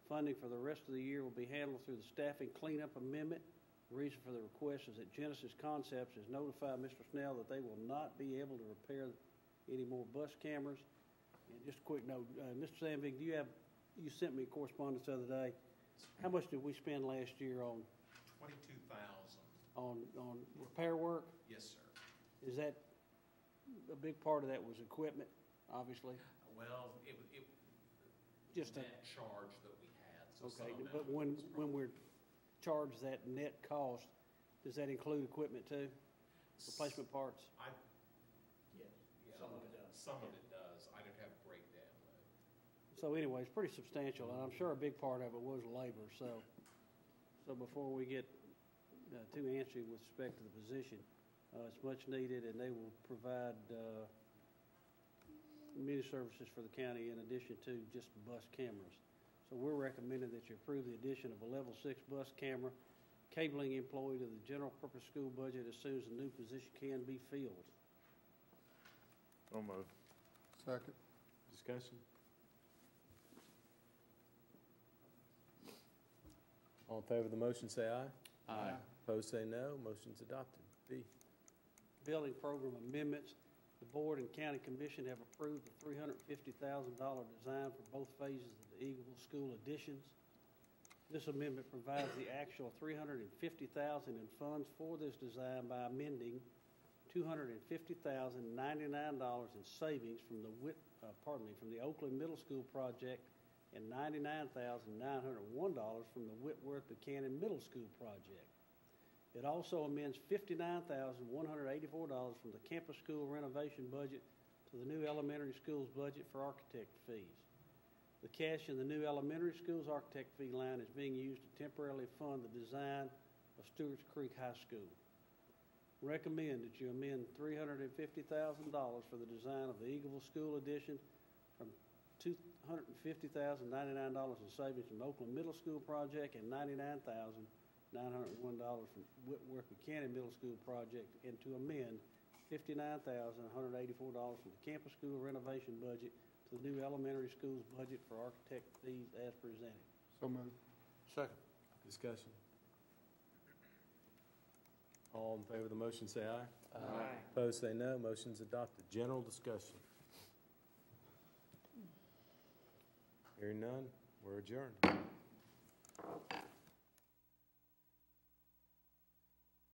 Funding for the rest of the year will be handled through the staffing cleanup amendment. The reason for the request is that Genesis Concepts has notified Mr. Snell that they will not be able to repair any more bus cameras. And just a quick note, Mr. Sandvig, you sent me correspondence the other day. How much did we spend last year on? $22,000. On repair work? Yes, sir. Is that, a big part of that was equipment, obviously? Well, it Just a, net charge that we had. So okay, some of but it when was we're charged that net cost, does that include equipment too? Replacement parts? Yeah, some of it does. Some of it does. I don't have a breakdown though. So anyway, it's pretty substantial, and I'm sure a big part of it was labor, so before we get too antsy with respect to the position, it's much needed, and they will provide many services for the county in addition to just bus cameras. So we're recommending that you approve the addition of a level 6 bus camera cabling employee to the general purpose school budget as soon as the new position can be filled. So moved. Second. Discussion? All in favor of the motion, say aye. Aye. Opposed, say no. Motion's adopted. B. Building program amendments. The board and county commission have approved the $350,000 design for both phases of the Eagleville School additions. This amendment provides the actual $350,000 in funds for this design by amending $250,099 in savings from the from the Oakland Middle School project and $99,901 from the Whitworth Buchanan Middle School project. It also amends $59,184 from the campus school renovation budget to the new elementary school's budget for architect fees. The cash in the new elementary school's architect fee line is being used to temporarily fund the design of Stewart's Creek High School. Recommend that you amend $350,000 for the design of the Eagleville School addition from $250,099 in savings from Oakland Middle School project and $99,901 from Whitworth Buchanan Middle School project, and to amend $59,184 from the campus school renovation budget to the new elementary school's budget for architect fees as presented. So moved. Second. Discussion? All in favor of the motion, say aye. Aye. Opposed, say no. Motion's adopted. General discussion? Hearing none, we're adjourned.